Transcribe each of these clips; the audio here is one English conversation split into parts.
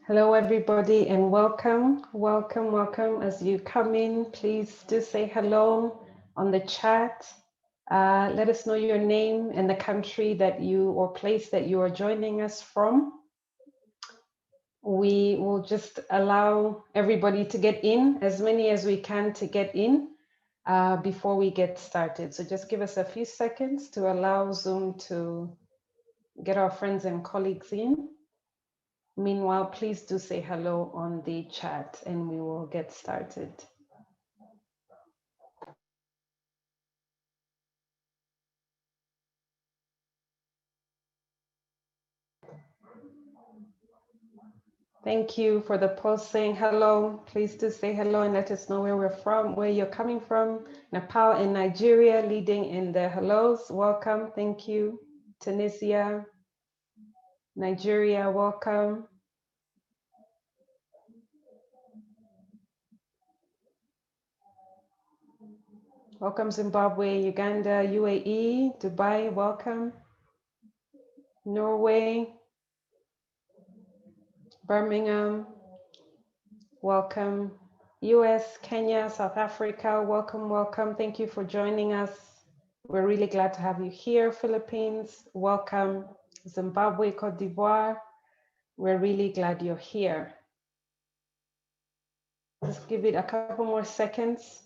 Hello, everybody, and welcome, welcome, welcome. As you come in, please do say hello on the chat. Let us know your name and the country that you or place that you are joining us from. We will just allow everybody to get in, as many as we can to get in before we get started. So just give us a few seconds to allow Zoom to get our friends and colleagues in. Meanwhile, please do say hello on the chat and we will get started. Thank you for the post saying hello. Please do say hello and let us know where we're from, where you're coming from. Nepal and Nigeria leading in the hellos. Welcome. Thank you. Tunisia, Nigeria, welcome. Welcome Zimbabwe, Uganda, UAE, Dubai, welcome. Norway, Birmingham, welcome. US, Kenya, South Africa, welcome, welcome. Thank you for joining us. We're really glad to have you here. Philippines, welcome. Zimbabwe, Cote d'Ivoire, we're really glad you're here. Just give it a couple more seconds.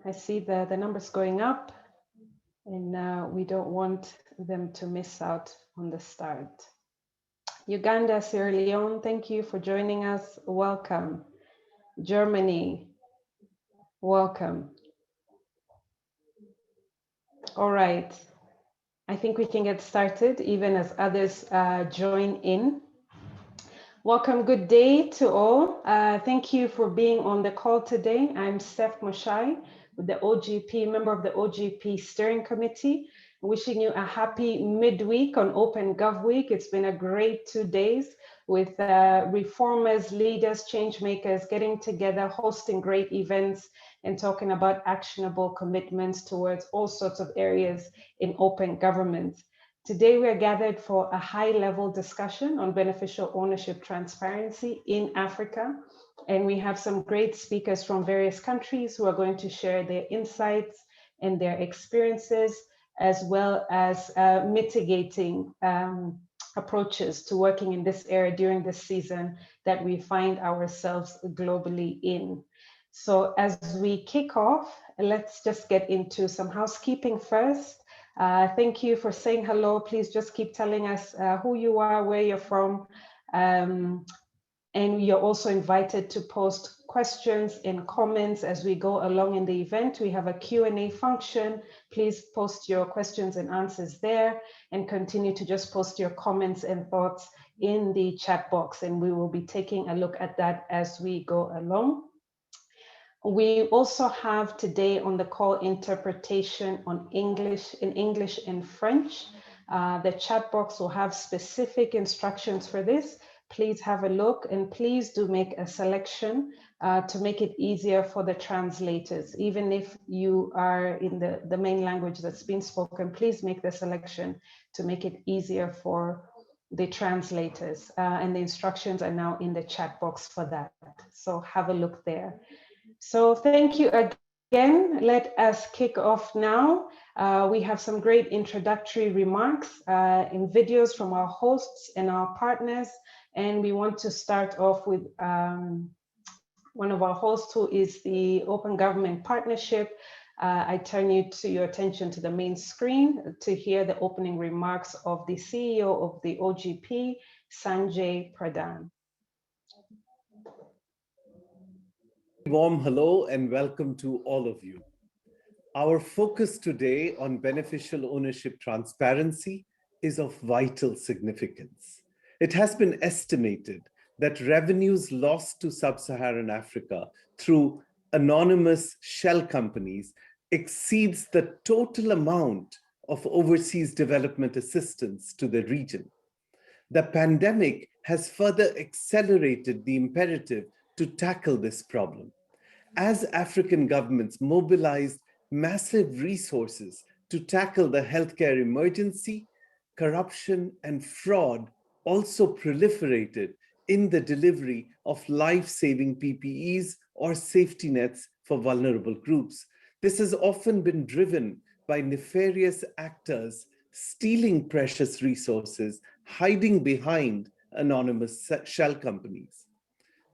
I see the numbers going up and we don't want them to miss out on the start. Uganda, Sierra Leone, thank you for joining us. Welcome. Germany, welcome. All right, I think we can get started even as others join in. Welcome, good day to all. Thank you for being on the call today. I'm Steph Moshai, with the OGP, member of the OGP Steering Committee. Wishing you a happy midweek on Open Gov Week. It's been a great 2 days with reformers, leaders, change makers getting together, hosting great events and talking about actionable commitments towards all sorts of areas in open government. Today, we are gathered for a high-level discussion on beneficial ownership transparency in Africa. And we have some great speakers from various countries who are going to share their insights and their experiences, as well as mitigating approaches to working in this area during this season that we find ourselves globally in. So as we kick off, let's just get into some housekeeping first. Thank you for saying hello. Please just keep telling us who you are, where you're from. And you're also invited to post questions and comments as we go along in the event. We have a Q&A function. Please post your questions and answers there and continue to just post your comments and thoughts in the chat box. And we will be taking a look at that as we go along. We also have today on the call interpretation on English and French. The chat box will have specific instructions for this. Please have a look and please do make a selection to make it easier for the translators. Even if you are in the main language that's been spoken, please make the selection to make it easier for the translators. And the instructions are now in the chat box for that. So have a look there. So thank you again. Let us kick off now. We have some great introductory remarks in videos from our hosts and our partners. And we want to start off with one of our hosts who is the Open Government Partnership. I turn your attention to the main screen to hear the opening remarks of the CEO of the OGP, Sanjay Pradhan. Warm hello and welcome to all of you. Our focus today on beneficial ownership transparency is of vital significance. It has been estimated that revenues lost to sub-Saharan Africa through anonymous shell companies exceeds the total amount of overseas development assistance to the region. The pandemic has further accelerated the imperative to tackle this problem. As African governments mobilized massive resources to tackle the healthcare emergency, corruption and fraud also proliferated in the delivery of life-saving PPEs or safety nets for vulnerable groups. This has often been driven by nefarious actors stealing precious resources, hiding behind anonymous shell companies.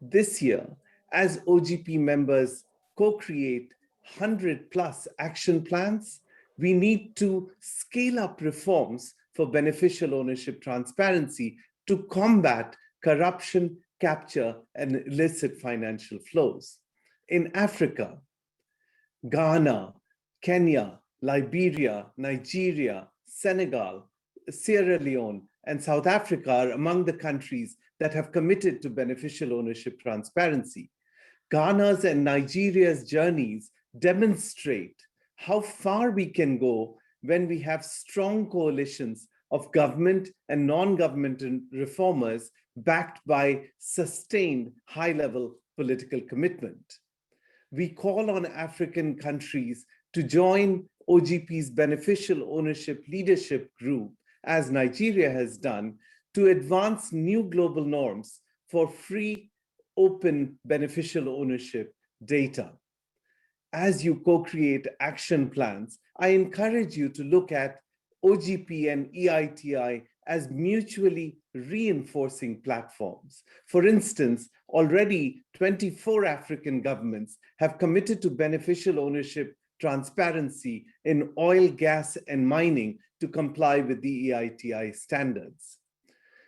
This year, as OGP members co-create 100+ action plans, we need to scale up reforms for beneficial ownership transparency to combat corruption, capture, and illicit financial flows. In Africa, Ghana, Kenya, Liberia, Nigeria, Senegal, Sierra Leone, and South Africa are among the countries that have committed to beneficial ownership transparency. Ghana's and Nigeria's journeys demonstrate how far we can go when we have strong coalitions of government and non-government reformers backed by sustained high-level political commitment. We call on African countries to join OGP's beneficial ownership leadership group, as Nigeria has done, to advance new global norms for free, open beneficial ownership data. As you co-create action plans, I encourage you to look at OGP and EITI as mutually reinforcing platforms. For instance, already 24 African governments have committed to beneficial ownership transparency in oil, gas, and mining to comply with the EITI standards.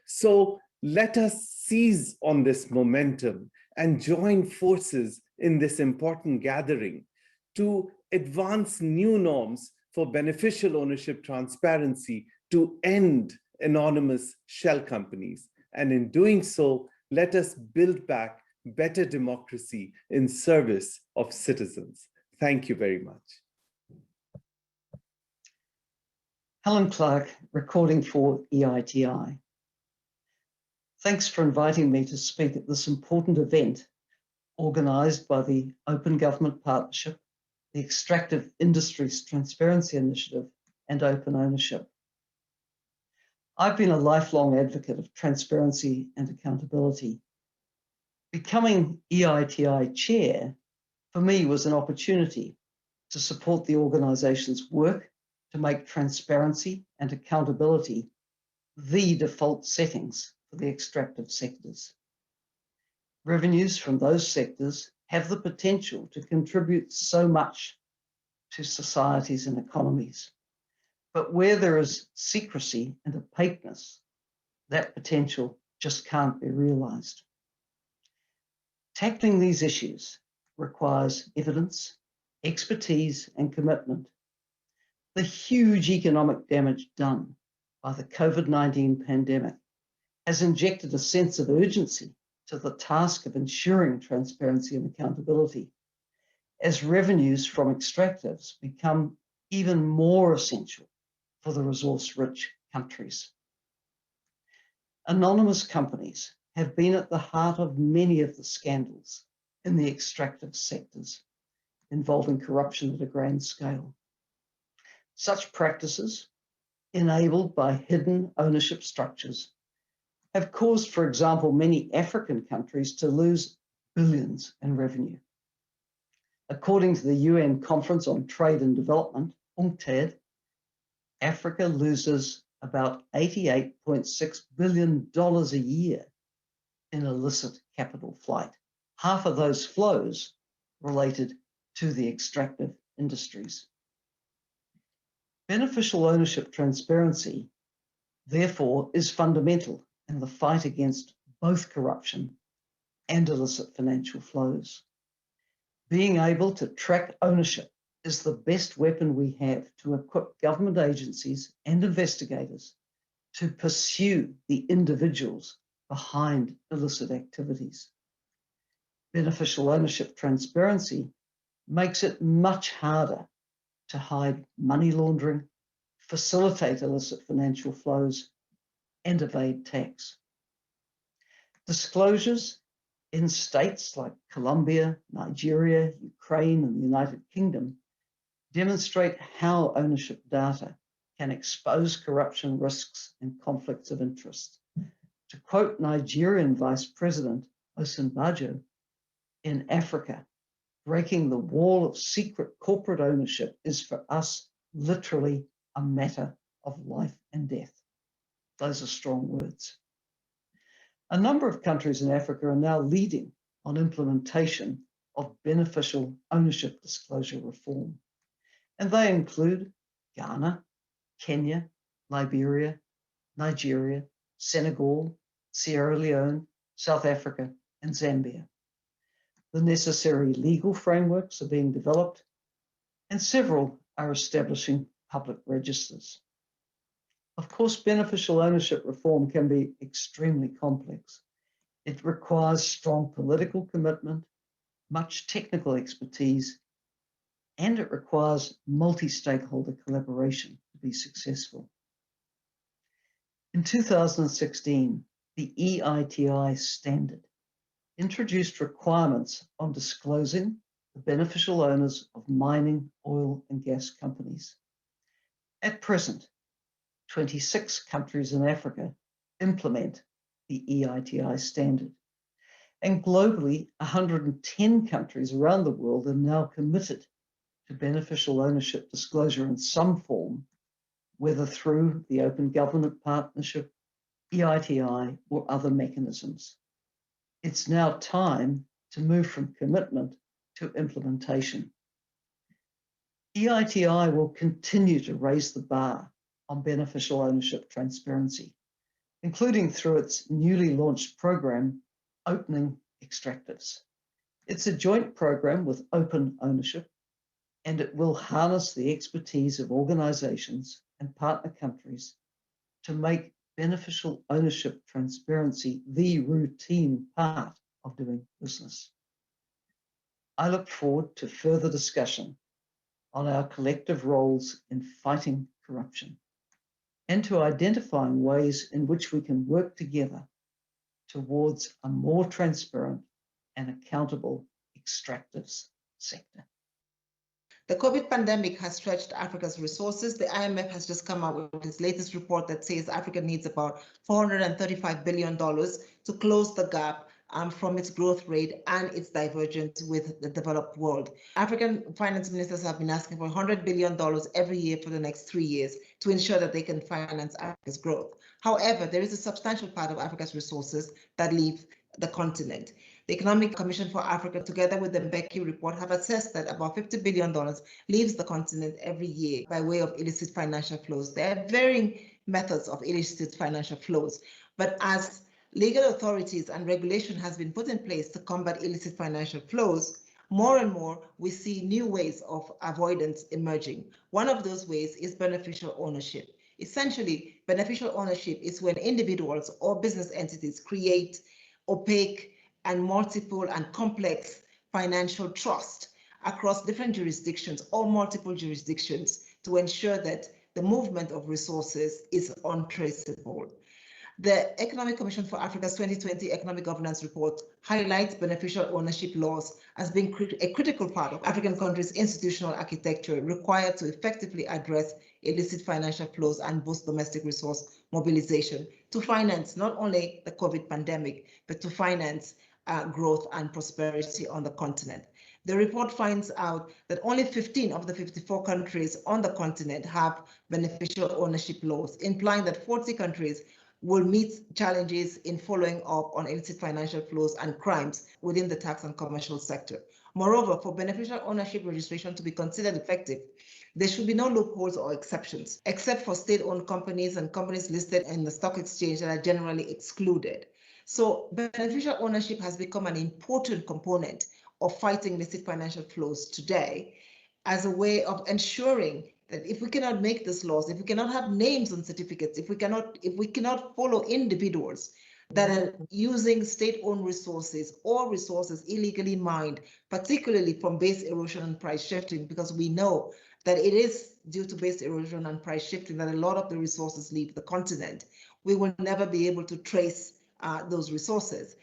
So let us seize on this momentum and join forces in this important gathering to advance new norms for beneficial ownership transparency to end anonymous shell companies. And in doing so, let us build back better democracy in service of citizens. Thank you very much. Helen Clark, recording for EITI. Thanks for inviting me to speak at this important event organised by the Open Government Partnership, the Extractive Industries Transparency Initiative, and Open Ownership. I've been a lifelong advocate of transparency and accountability. Becoming EITI chair, for me, was an opportunity to support the organisation's work to make transparency and accountability the default settings for the extractive sectors. Revenues from those sectors have the potential to contribute so much to societies and economies. But where there is secrecy and opaqueness, that potential just can't be realised. Tackling these issues requires evidence, expertise, and commitment. The huge economic damage done by the COVID-19 pandemic has injected a sense of urgency to the task of ensuring transparency and accountability, as revenues from extractives become even more essential for the resource-rich countries. Anonymous companies have been at the heart of many of the scandals in the extractive sectors involving corruption at a grand scale. Such practices, enabled by hidden ownership structures, have caused, for example, many African countries to lose billions in revenue. According to the UN Conference on Trade and Development, UNCTAD, Africa loses about $88.6 billion a year in illicit capital flight. Half of those flows related to the extractive industries. Beneficial ownership transparency, therefore, is fundamental in the fight against both corruption and illicit financial flows. Being able to track ownership is the best weapon we have to equip government agencies and investigators to pursue the individuals behind illicit activities. Beneficial ownership transparency makes it much harder to hide money laundering, facilitate illicit financial flows, and evade tax. Disclosures in states like Colombia, Nigeria, Ukraine, and the United Kingdom demonstrate how ownership data can expose corruption risks and conflicts of interest. To quote Nigerian Vice President Osinbajo, in Africa, breaking the wall of secret corporate ownership is for us literally a matter of life and death. Those are strong words. A number of countries in Africa are now leading on implementation of beneficial ownership disclosure reform. And they include Ghana, Kenya, Liberia, Nigeria, Senegal, Sierra Leone, South Africa, and Zambia. The necessary legal frameworks are being developed, and several are establishing public registers. Of course, beneficial ownership reform can be extremely complex. It requires strong political commitment, much technical expertise, and it requires multi-stakeholder collaboration to be successful. In 2016, the EITI standard introduced requirements on disclosing the beneficial owners of mining, oil, and gas companies. At present, 26 countries in Africa implement the EITI standard. And globally, 110 countries around the world are now committed to beneficial ownership disclosure in some form, whether through the Open Government Partnership, EITI, or other mechanisms. It's now time to move from commitment to implementation. EITI will continue to raise the bar on beneficial ownership transparency, including through its newly launched program, Opening Extractives. It's a joint program with Open Ownership, and it will harness the expertise of organizations and partner countries to make beneficial ownership transparency the routine part of doing business. I look forward to further discussion on our collective roles in fighting corruption and to identifying ways in which we can work together towards a more transparent and accountable extractives sector. The COVID pandemic has stretched Africa's resources. The IMF has just come out with its latest report that says Africa needs about $435 billion to close the gap from its growth rate and its divergence with the developed world. African finance ministers have been asking for $100 billion every year for the next 3 years to ensure that they can finance Africa's growth. However, there is a substantial part of Africa's resources that leave the continent. The Economic Commission for Africa, together with the Mbeki report, have assessed that about $50 billion leaves the continent every year by way of illicit financial flows. There are varying methods of illicit financial flows, but as legal authorities and regulation has been put in place to combat illicit financial flows, more and more we see new ways of avoidance emerging. One of those ways is beneficial ownership. Essentially, beneficial ownership is when individuals or business entities create opaque and multiple and complex financial trust across different jurisdictions or multiple jurisdictions to ensure that the movement of resources is untraceable. The Economic Commission for Africa's 2020 Economic Governance Report highlights beneficial ownership laws as being a critical part of African countries' institutional architecture required to effectively address illicit financial flows and boost domestic resource mobilization to finance not only the COVID pandemic, but to finance growth and prosperity on the continent. The report finds out that only 15 of the 54 countries on the continent have beneficial ownership laws, implying that 40 countries will meet challenges in following up on illicit financial flows and crimes within the tax and commercial sector. Moreover, for beneficial ownership registration to be considered effective, there should be no loopholes or exceptions, except for state-owned companies and companies listed in the stock exchange that are generally excluded. So beneficial ownership has become an important component of fighting illicit financial flows today as a way of ensuring that if we cannot make these laws, if we cannot have names on certificates, if we cannot follow individuals that are using state-owned resources or resources illegally mined, particularly from base erosion and price shifting, because we know that it is due to base erosion and price shifting that a lot of the resources leave the continent, we will never be able to trace those resources.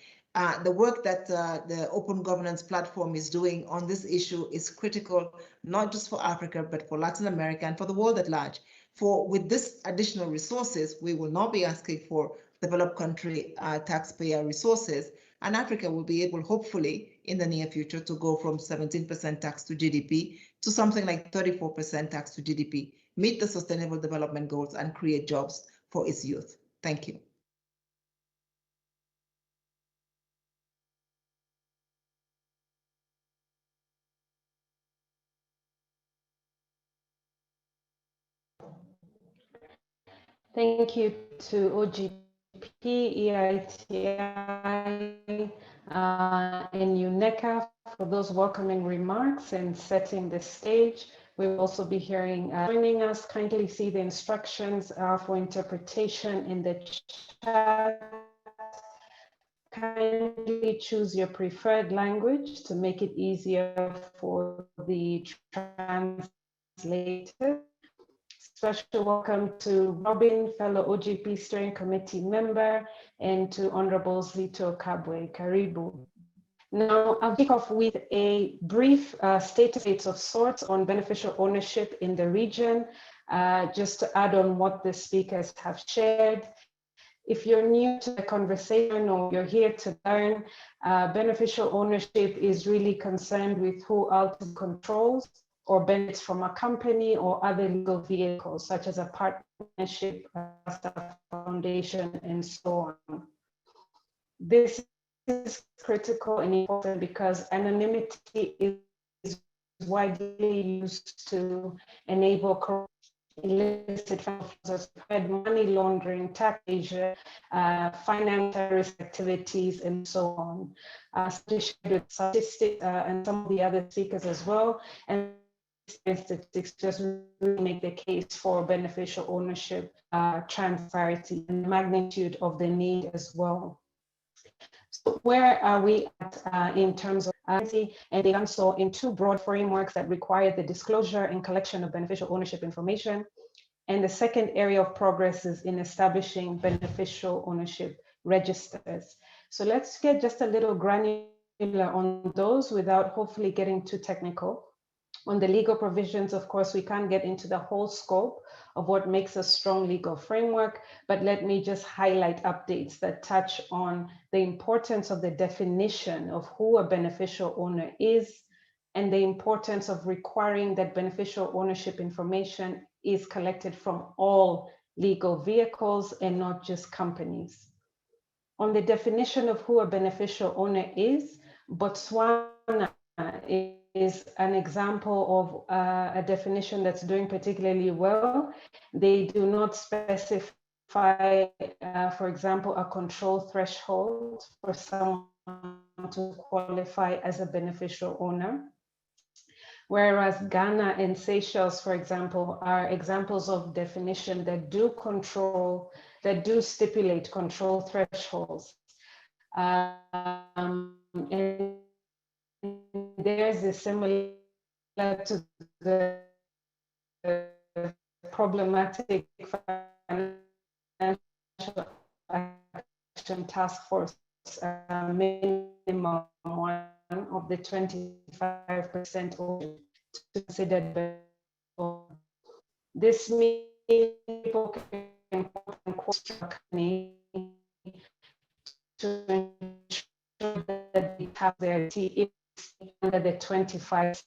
The work that the Open Governance Platform is doing on this issue is critical, not just for Africa, but for Latin America and for the world at large. For with this additional resources, we will not be asking for developed country taxpayer resources. And Africa will be able, hopefully, in the near future, to go from 17% tax to GDP to something like 34% tax to GDP, meet the Sustainable Development Goals, and create jobs for its youth. Thank you. Thank you to OGP, EITI, and UNECA for those welcoming remarks and setting the stage. We will also be hearing, joining us, kindly see the instructions for interpretation in the chat. Kindly choose your preferred language to make it easier for the translator. Special welcome to Robin, fellow OGP Steering Committee member, and to Honorable Zito Kabwe. Karibu. Now, I'll kick off with a brief status of sorts on beneficial ownership in the region, just to add on what the speakers have shared. If you're new to the conversation or you're here to learn, beneficial ownership is really concerned with who ultimately controls or benefits from a company or other legal vehicles, such as a partnership, a foundation, and so on. This is critical and important because anonymity is widely used to enable illicit finances, money laundering, tax evasion, finance terrorist activities, and so on. With statistics and some of the other speakers as well, and statistics just really make the case for beneficial ownership, transparency, and magnitude of the need as well. So where are we at in terms of and they done so in two broad frameworks that require the disclosure and collection of beneficial ownership information. And the second area of progress is in establishing beneficial ownership registers. So let's get just a little granular on those without hopefully getting too technical. On the legal provisions, of course, we can't get into the whole scope of what makes a strong legal framework, but let me just highlight updates that touch on the importance of the definition of who a beneficial owner is and the importance of requiring that beneficial ownership information is collected from all legal vehicles and not just companies. On the definition of who a beneficial owner is, Botswana is an example of a definition that's doing particularly well. They do not specify, for example, a control threshold for someone to qualify as a beneficial owner. Whereas Ghana and Seychelles, for example, are examples of definition that do stipulate control thresholds. And there's a similar to the problematic financial action task force minimum one of the 25% to consider. This means people can company to ensure that they have their TE under the 25%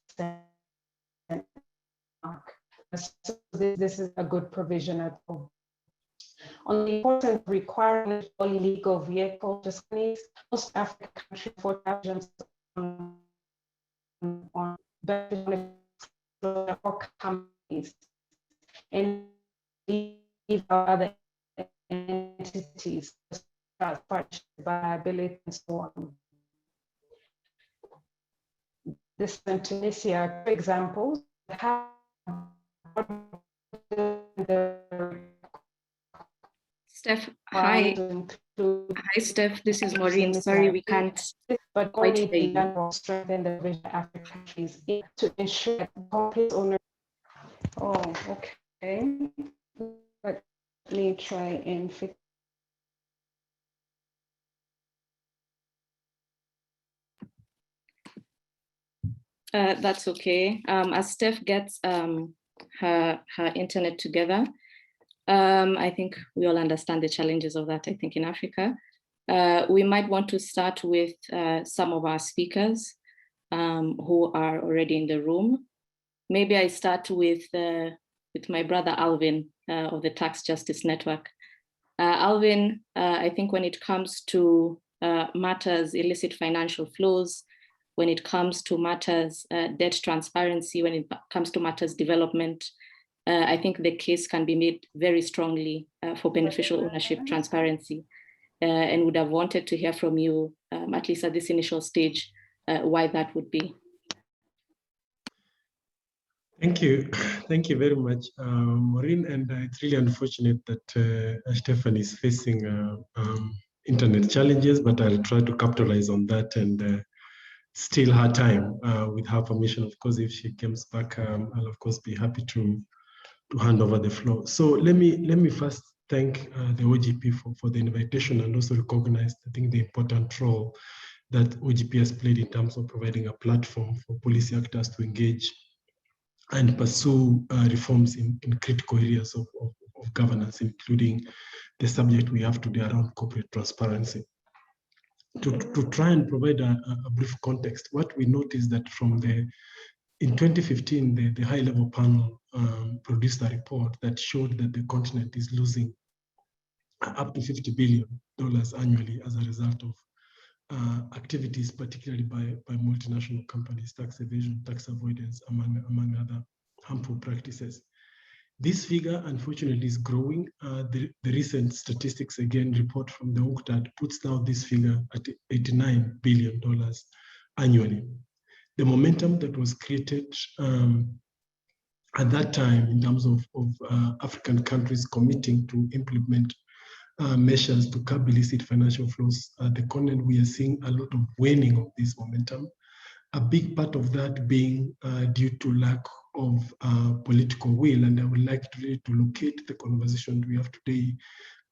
mark. So this is a good provision at all. On the important requirement for legal vehicle companies, most African countries for actions on or companies and other entities, viability and so on. This in Tunisia, for example, have Steph, hi. Hi, Steph. This is Maureen. Sorry, we can't but quite only hear you. to strengthen the vision of African countries to ensure that complete ownership. Oh, okay. Let me try and fix. That's okay. As Steph gets her internet together, I think we all understand the challenges of that, I think, in Africa. We might want to start with some of our speakers who are already in the room. Maybe I start with my brother Alvin of the Tax Justice Network. Alvin, I think when it comes to matters illicit financial flows, when it comes to matters debt transparency, when it comes to matters development, I think the case can be made very strongly for beneficial ownership transparency, and would have wanted to hear from you, at least at this initial stage, why that would be. Thank you. Thank you very much, Maureen. And it's really unfortunate that Stefan is facing internet challenges, but I'll try to capitalize on that and steal her time with her permission. Of course, if she comes back, I'll of course be happy to hand over the floor. So let me first thank the OGP for the invitation and also recognize, I think, the important role that OGP has played in terms of providing a platform for policy actors to engage and pursue reforms in critical areas of governance, including the subject we have today around corporate transparency. To try and provide a brief context, what we noticed that in 2015, the high-level panel produced a report that showed that the continent is losing up to $50 billion annually as a result of activities, particularly by multinational companies, tax evasion, tax avoidance, among other harmful practices. This figure, unfortunately, is growing. The recent statistics, again, report from the UNCTAD puts now this figure at $89 billion annually. The momentum that was created at that time in terms of African countries committing to implement measures to curb illicit financial flows, the continent, we are seeing a lot of waning of this momentum. A big part of that being due to lack of political will. And I would like to locate the conversation we have today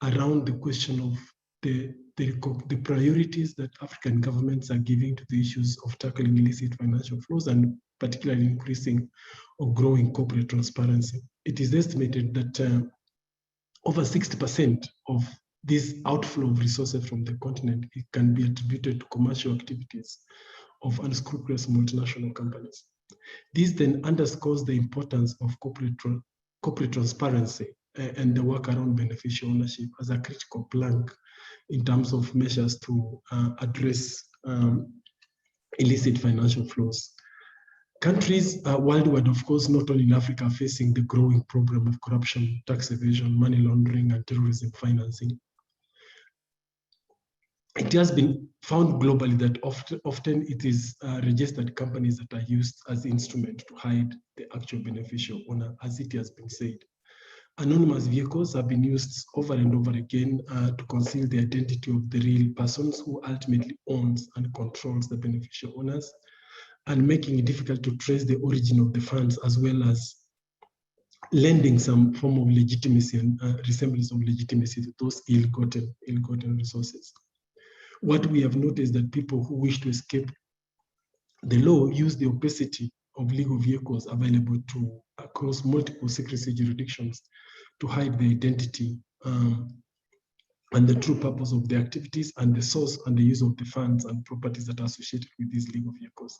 around the question of the priorities that African governments are giving to the issues of tackling illicit financial flows and particularly increasing or growing corporate transparency. It is estimated that over 60% of this outflow of resources from the continent, it can be attributed to commercial activities of unscrupulous multinational companies. This then underscores the importance of corporate transparency and the work around beneficial ownership as a critical plank in terms of measures to address illicit financial flows. Countries worldwide, of course, not only in Africa, are facing the growing problem of corruption, tax evasion, money laundering, and terrorism financing. It has been found globally that often it is registered companies that are used as instruments to hide the actual beneficial owner, as it has been said. Anonymous vehicles have been used over and over again to conceal the identity of the real persons who ultimately owns and controls the beneficial owners, and making it difficult to trace the origin of the funds, as well as lending some form of legitimacy and resemblance of legitimacy to those ill-gotten resources. What we have noticed that people who wish to escape the law use the opacity of legal vehicles available to across multiple secrecy jurisdictions to hide the identity and the true purpose of the activities and the source and the use of the funds and properties that are associated with these legal vehicles.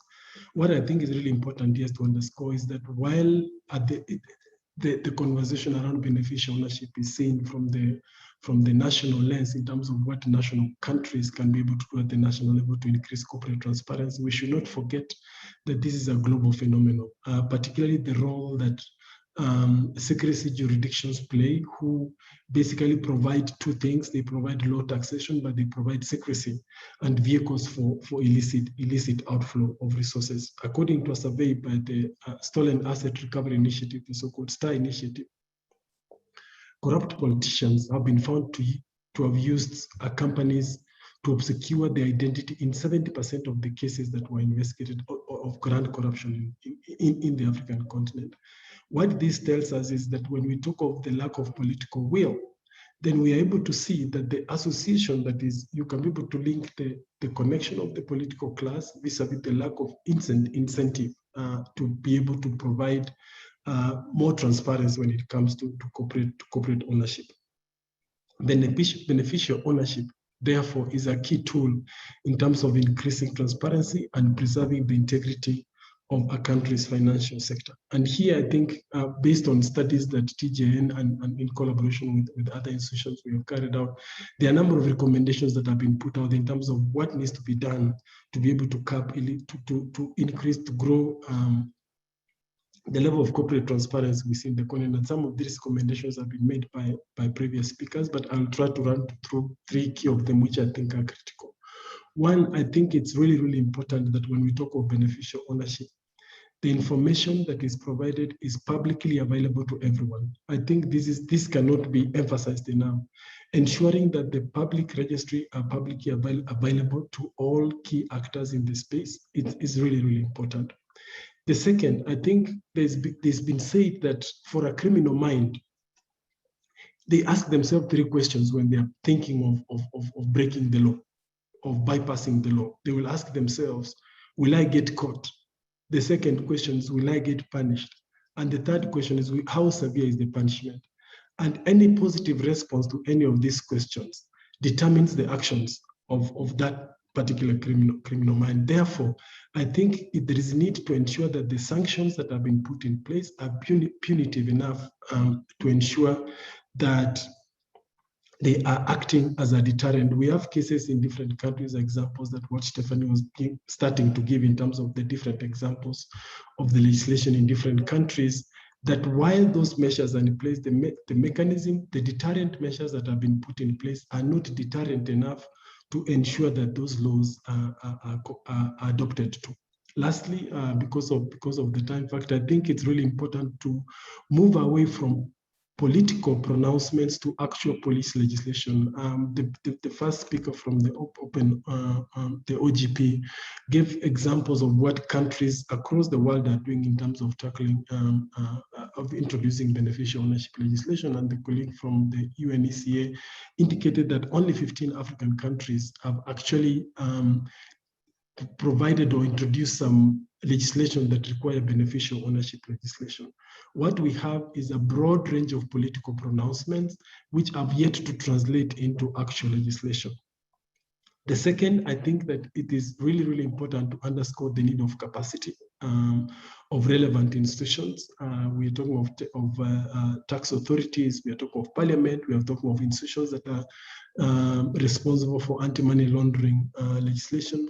What I think is really important here to underscore is that while at the conversation around beneficial ownership is seen from the national lens in terms of what national countries can be able to do at the national level to increase corporate transparency, we should not forget that this is a global phenomenon, particularly the role that secrecy jurisdictions play, who basically provide two things. They provide low taxation, but they provide secrecy and vehicles for illicit outflow of resources. According to a survey by the Stolen Asset Recovery Initiative, the so-called STAR initiative, corrupt politicians have been found to have used companies to obscure their identity in 70% of the cases that were investigated of grand corruption in the African continent. What this tells us is that when we talk of the lack of political will, then we are able to see that the association, that is, you can be able to link the connection of the political class vis-a-vis the lack of incentive to be able to provide more transparency when it comes to corporate ownership. Beneficial ownership, therefore, is a key tool in terms of increasing transparency and preserving the integrity of a country's financial sector. And here, I think, based on studies that TGN and in collaboration with other institutions we have carried out, there are a number of recommendations that have been put out in terms of what needs to be done to be able to to increase, to grow the level of corporate transparency within the continent. And some of these recommendations have been made by previous speakers, but I'll try to run through three key of them, which I think are critical. One, I think it's really, really important that when we talk of beneficial ownership, the information that is provided is publicly available to everyone. I think this cannot be emphasized enough. Ensuring that the public registry are publicly available to all key actors in the space is really, really important. The second, I think there's been said that for a criminal mind, they ask themselves three questions when they are thinking of breaking the law, of bypassing the law. They will ask themselves, will I get caught? The second question is, will I get punished? And the third question is, how severe is the punishment? And any positive response to any of these questions determines the actions of that particular criminal mind. Therefore, I think there is a need to ensure that the sanctions that have been put in place are punitive enough to ensure that they are acting as a deterrent. We have cases in different countries, examples that what Stephanie was starting to give in terms of the different examples of the legislation in different countries, that while those measures are in place, the mechanism, the deterrent measures that have been put in place are not deterrent enough to ensure that those laws are adopted to. Lastly, because of the time factor, I think it's really important to move away from political pronouncements to actual police legislation. The first speaker from the the OGP gave examples of what countries across the world are doing in terms of tackling, of introducing beneficial ownership legislation. And the colleague from the UNECA indicated that only 15 African countries have actually provided or introduced some legislation that require beneficial ownership legislation. What we have is a broad range of political pronouncements which have yet to translate into actual legislation. The second, I think that it is really, really important to underscore the need of capacity of relevant institutions. We are talking of tax authorities, we are talking of parliament, we are talking of institutions that are responsible for anti-money laundering legislation.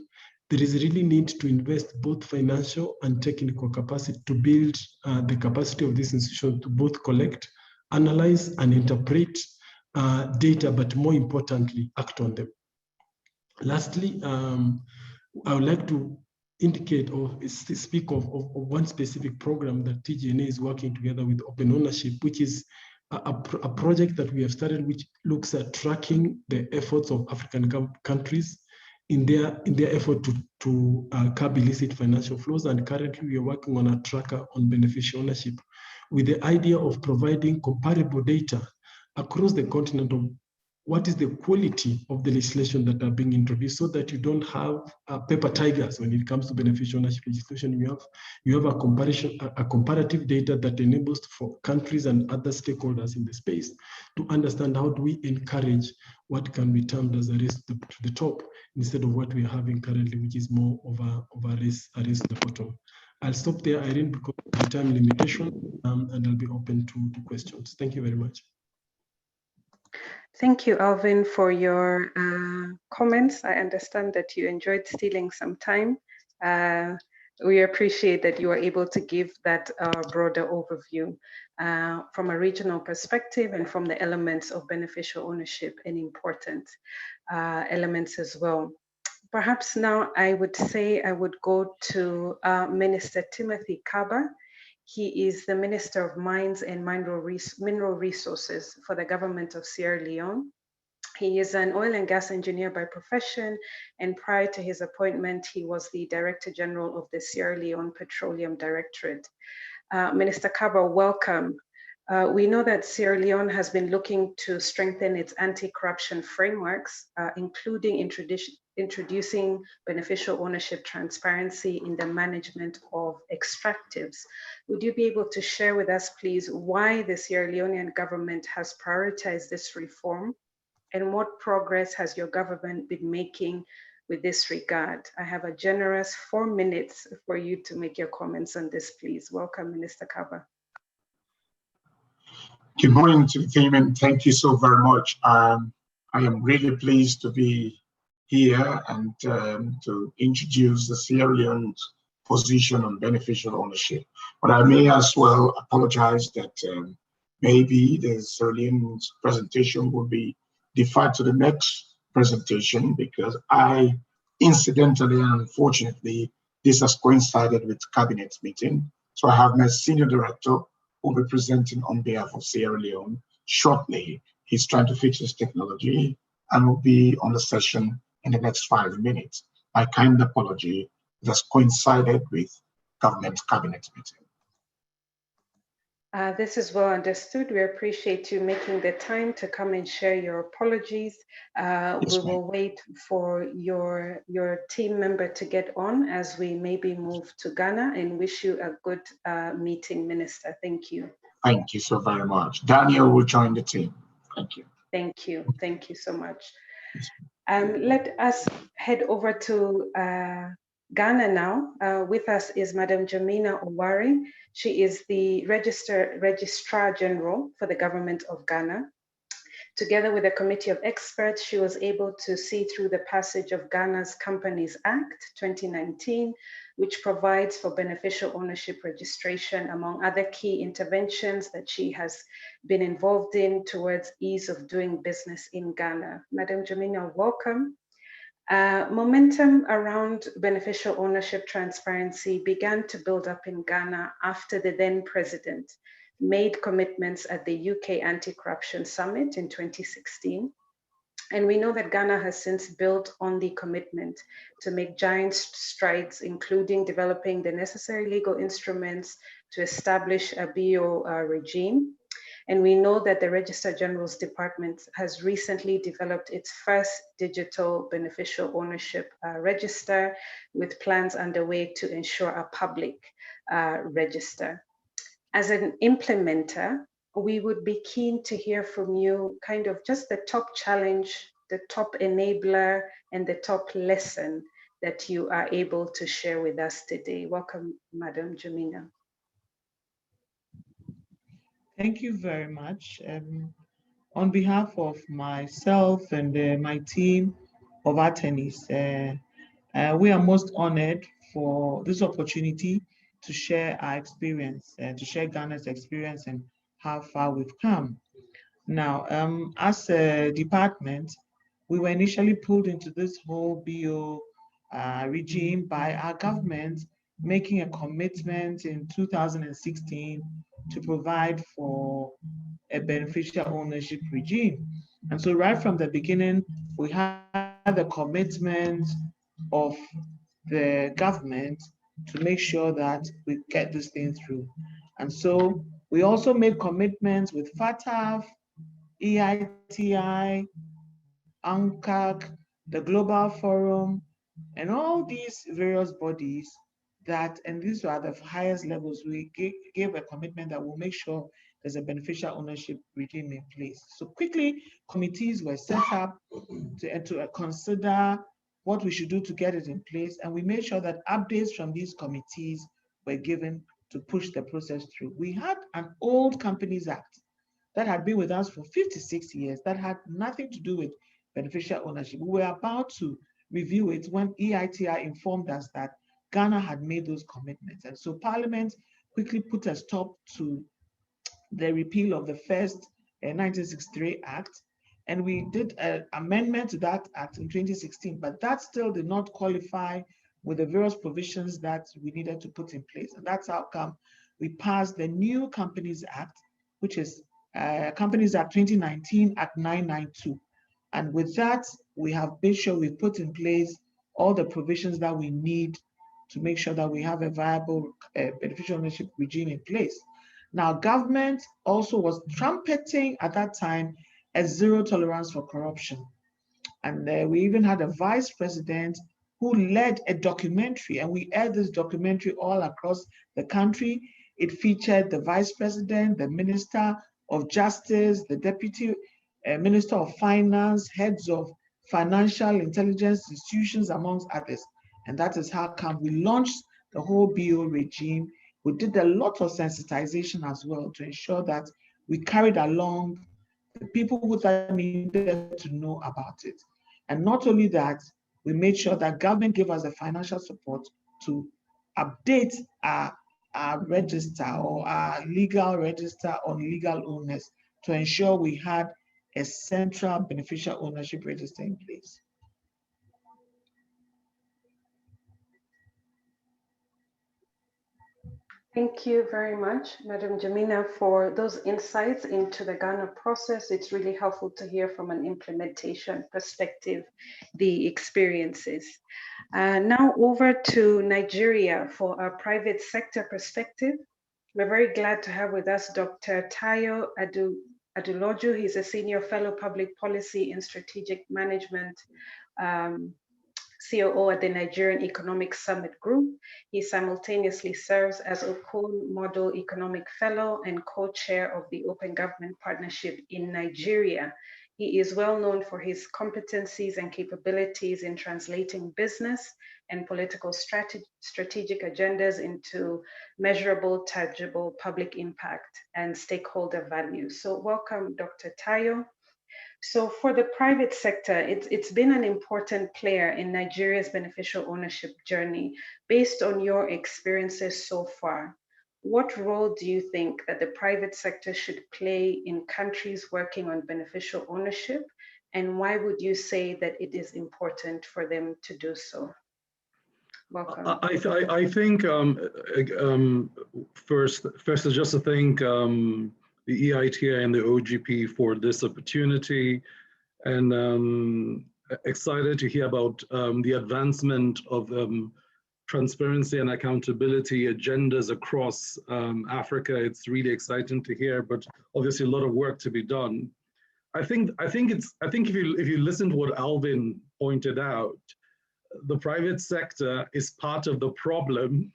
There is really need to invest both financial and technical capacity to build the capacity of this institution to both collect, analyze, and interpret data, but more importantly, act on them. Lastly, I would like to indicate or speak of one specific program that TGNA is working together with Open Ownership, which is a project that we have started, which looks at tracking the efforts of African countries in their effort to curb illicit financial flows. And currently we are working on a tracker on beneficial ownership with the idea of providing comparable data across the continent of what is the quality of the legislation that are being introduced, so that you don't have paper tigers when it comes to beneficial ownership legislation. You have a comparative data that enables for countries and other stakeholders in the space to understand how do we encourage what can be termed as a race to the top, instead of what we are having currently, which is more of a race to the bottom. I'll stop there, Irene, because of the time limitation, and I'll be open to questions. Thank you very much. Thank you, Alvin, for your comments. I understand that you enjoyed stealing some time. We appreciate that you were able to give that broader overview from a regional perspective and from the elements of beneficial ownership and important elements as well. Perhaps now I would say I would go to Minister Timothy Cabba. He is the Minister of Mines and Mineral Resources for the government of Sierra Leone. He is an oil and gas engineer by profession, and prior to his appointment, he was the Director General of the Sierra Leone Petroleum Directorate. Minister Cabba, welcome. We know that Sierra Leone has been looking to strengthen its anti-corruption frameworks, including introducing beneficial ownership transparency in the management of extractives. Would you be able to share with us, please, why the Sierra Leonean government has prioritized this reform, and what progress has your government been making with this regard? I have a generous 4 minutes for you to make your comments on this, please. Welcome, Minister Cabba. Good morning to the team, and thank you so very much. I am really pleased to be here and to introduce the Sierra Leone's position on beneficial ownership. But I may as well apologize that maybe the Sierra Leone's presentation will be deferred to the next presentation, because I incidentally and unfortunately, this has coincided with cabinet meeting. So I have my senior director will be presenting on behalf of Sierra Leone shortly. He's trying to fix his technology and will be on the session in the next 5 minutes. My kind apology, it has coincided with government cabinet meeting. This is well understood. We appreciate you making the time to come and share your apologies. We will wait for your team member to get on as we maybe move to Ghana, and wish you a good meeting, Minister. Thank you. Thank you so very much. Daniel will join the team. Thank you. Thank you. Thank you so much. Let us head over to Ghana now. With us is Madam Jamina Owari. She is the Registrar General for the Government of Ghana. Together with a committee of experts, she was able to see through the passage of Ghana's Companies Act 2019, which provides for beneficial ownership registration, among other key interventions that she has been involved in towards ease of doing business in Ghana. Madam Jamina, welcome. Momentum around beneficial ownership transparency began to build up in Ghana after the then president made commitments at the UK Anti-Corruption Summit in 2016. And we know that Ghana has since built on the commitment to make giant strides, including developing the necessary legal instruments to establish a BO regime. And we know that the Registrar General's Department has recently developed its first digital beneficial ownership register, with plans underway to ensure a public register. As an implementer, we would be keen to hear from you kind of just the top challenge, the top enabler, and the top lesson that you are able to share with us today. Welcome, Madam Jamina. Thank you very much. On behalf of myself and my team of attorneys, we are most honored for this opportunity to share our experience, to share Ghana's experience and how far we've come. Now, as a department, we were initially pulled into this whole BO regime by our government, making a commitment in 2016 to provide for a beneficial ownership regime. And so right from the beginning, we had the commitment of the government to make sure that we get this thing through. And so we also made commitments with FATF, EITI, UNCAC, the Global Forum, and all these various bodies that, and these are the highest levels, we gave a commitment that will make sure there's a beneficial ownership regime in place. So quickly, committees were set up to consider what we should do to get it in place. And we made sure that updates from these committees were given to push the process through. We had an old Companies Act that had been with us for 56 years that had nothing to do with beneficial ownership. We were about to review it when EITI informed us that Ghana had made those commitments. And so Parliament quickly put a stop to the repeal of the first 1963 Act. And we did an amendment to that act in 2016, but that still did not qualify with the various provisions that we needed to put in place. And that's how come we passed the new Companies Act, which is Companies Act 2019, Act 992. And with that, we have made sure we've put in place all the provisions that we need to make sure that we have a viable beneficial ownership regime in place. Now, government also was trumpeting at that time a zero tolerance for corruption. And we even had a vice president who led a documentary, and we aired this documentary all across the country. It featured the vice president, the minister of justice, the deputy minister of finance, heads of financial intelligence institutions, amongst others. And that is how come we launched the whole BO regime. We did a lot of sensitization as well to ensure that we carried along the people that needed to know about it. And not only that, we made sure that government gave us the financial support to update our register or our legal register on legal owners to ensure we had a central beneficial ownership register in place. Thank you very much, Madam Jamina, for those insights into the Ghana process. It's really helpful to hear from an implementation perspective, the experiences. Now over to Nigeria for our private sector perspective. We're very glad to have with us Dr. Tayo Aduloju. He's a Senior Fellow Public Policy and Strategic Management COO at the Nigerian Economic Summit Group. He simultaneously serves as Okun Model Economic Fellow and co-chair of the Open Government Partnership in Nigeria. He is well known for his competencies and capabilities in translating business and political strategic agendas into measurable, tangible public impact and stakeholder value. So welcome, Dr. Tayo. So for the private sector, it's been an important player in Nigeria's beneficial ownership journey. Based on your experiences so far, what role do you think that the private sector should play in countries working on beneficial ownership? And why would you say that it is important for them to do so? Welcome. I think first is just to thank the EITI and the OGP for this opportunity, and excited to hear about the advancement of transparency and accountability agendas across Africa. It's really exciting to hear, but obviously a lot of work to be done. I think if you listen to what Alvin pointed out, the private sector is part of the problem.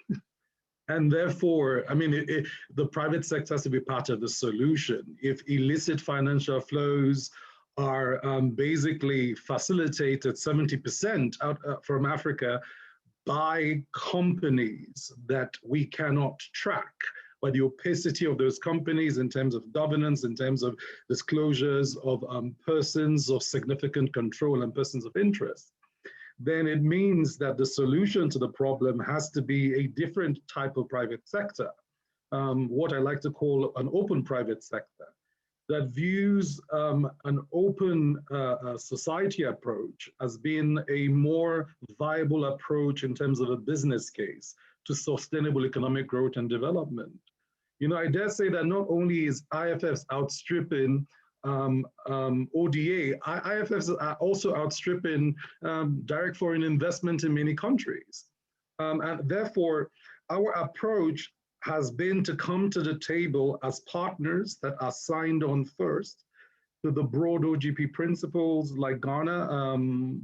And therefore, I mean, the private sector has to be part of the solution. If illicit financial flows are basically facilitated 70% out from Africa by companies that we cannot track, by the opacity of those companies in terms of governance, in terms of disclosures of persons of significant control and persons of interest, then it means that the solution to the problem has to be a different type of private sector, what I like to call an open private sector, that views an open society approach as being a more viable approach in terms of a business case to sustainable economic growth and development. You know, I dare say that not only is IFFs outstripping ODA, IFFs are also outstripping direct foreign investment in many countries. And therefore, our approach has been to come to the table as partners that are signed on first to the broad OGP principles like Ghana.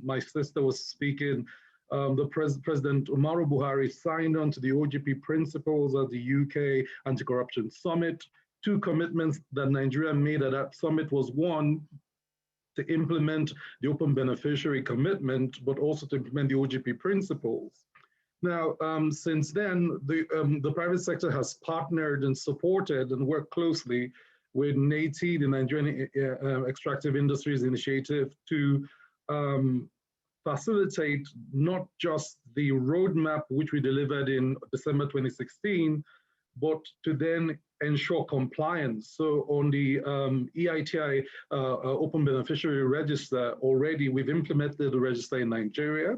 My sister was speaking, President Umaru Buhari signed on to the OGP principles of the UK Anti-Corruption Summit. Two commitments that Nigeria made at that summit was, one, to implement the open beneficiary commitment, but also to implement the OGP principles. Now, since then, the private sector has partnered and supported and worked closely with NEITI, the Nigerian Extractive Industries Initiative, to facilitate not just the roadmap which we delivered in December 2016, but to then ensure compliance. So on the EITI Open Beneficiary Register, already we've implemented the register in Nigeria.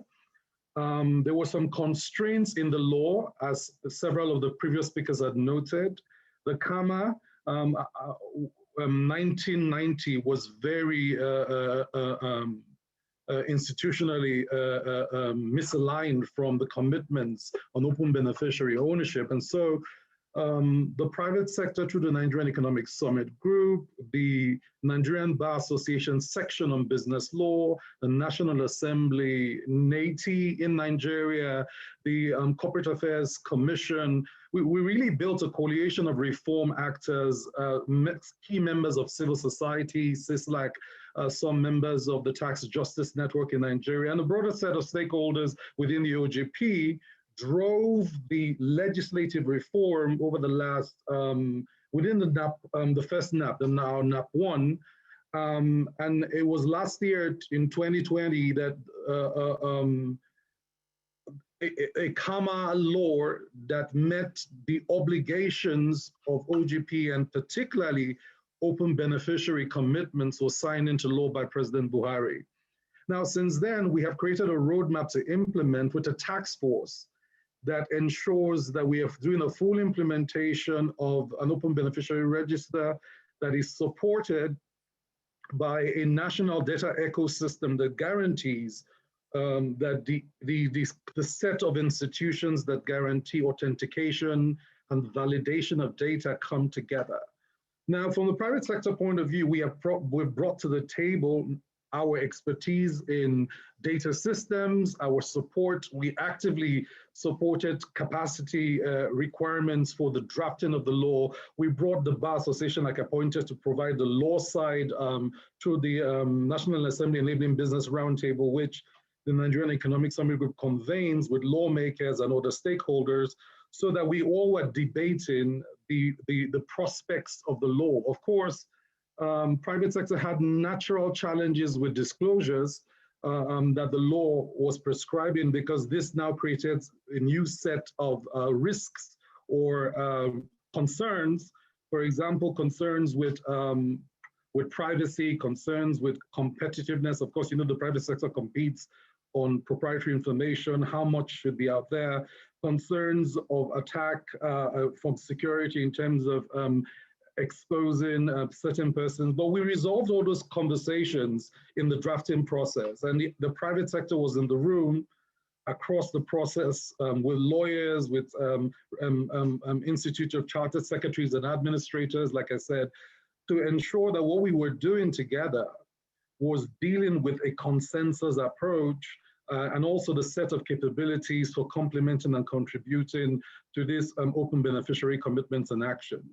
There were some constraints in the law, as several of the previous speakers had noted. The Cabba 1990 was very institutionally misaligned from the commitments on open beneficiary ownership. And so the private sector through the Nigerian Economic Summit Group, the Nigerian Bar Association section on business law, the National Assembly, NEITI in Nigeria, the Corporate Affairs Commission. We really built a coalition of reform actors, key members of civil society, CISLAC, some members of the Tax Justice Network in Nigeria, and a broader set of stakeholders within the OGP drove the legislative reform over the last, within the NAP, the first NAP, the now NAP 1. And it was last year in 2020 that a Cabba law that met the obligations of OGP and particularly open beneficiary commitments was signed into law by President Buhari. Now, since then, we have created a roadmap to implement with a task force that ensures that we are doing a full implementation of an open beneficiary register that is supported by a national data ecosystem that guarantees that the set of institutions that guarantee authentication and validation of data come together. Now, from the private sector point of view, we've brought to the table our expertise in data systems, our support. We actively supported capacity requirements for the drafting of the law. We brought the Bar Association, like I pointed, to provide the law side through the National Assembly Enabling Business Roundtable, which the Nigerian Economic Summit Group convenes with lawmakers and other stakeholders, so that we all were debating the prospects of the law. Of course, private sector had natural challenges with disclosures that the law was prescribing, because this now created a new set of risks or concerns. For example, concerns with privacy, concerns with competitiveness. Of course, you know, the private sector competes on proprietary information, how much should be out there, concerns of attack from security in terms of exposing certain persons. But we resolved all those conversations in the drafting process, and the private sector was in the room across the process with lawyers, with Institute of Chartered Secretaries and Administrators, like I said, to ensure that what we were doing together was dealing with a consensus approach and also the set of capabilities for complementing and contributing to this open beneficiary commitments and actions.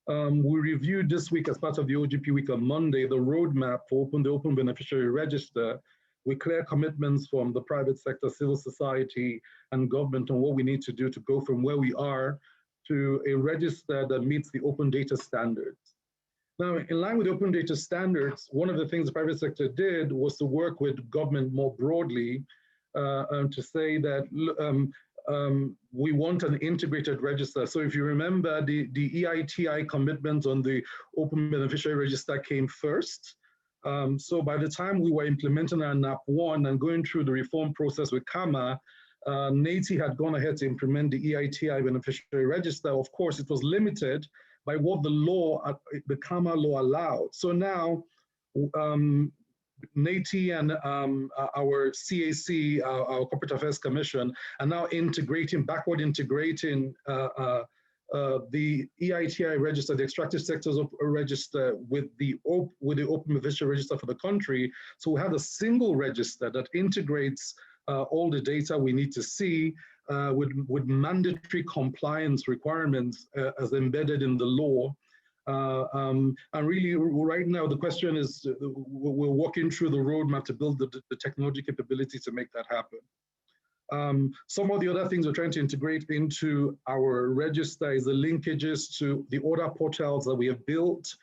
We reviewed this week as part of the OGP week on Monday, the roadmap for the open beneficiary register with clear commitments from the private sector, civil society, and government on what we need to do to go from where we are to a register that meets the open data standards. Now, in line with open data standards, one of the things the private sector did was to work with government more broadly to say that we want an integrated register. So if you remember, the EITI commitment on the open beneficiary register came first. So by the time we were implementing our NAP 1 and going through the reform process with Cabba, NEITI had gone ahead to implement the EITI beneficiary register. Of course, it was limited by what the law, the Cabba law allowed. So now, NEITI and our CAC, our Corporate Affairs Commission, are now backward integrating the EITI register, the extractive sectors register, with the open beneficiary register for the country. So we have a single register that integrates all the data we need to see with mandatory compliance requirements as embedded in the law. And really, right now, the question is, we're walking through the roadmap to build the technology capability to make that happen. Some of the other things we're trying to integrate into our register is the linkages to the order portals that we have built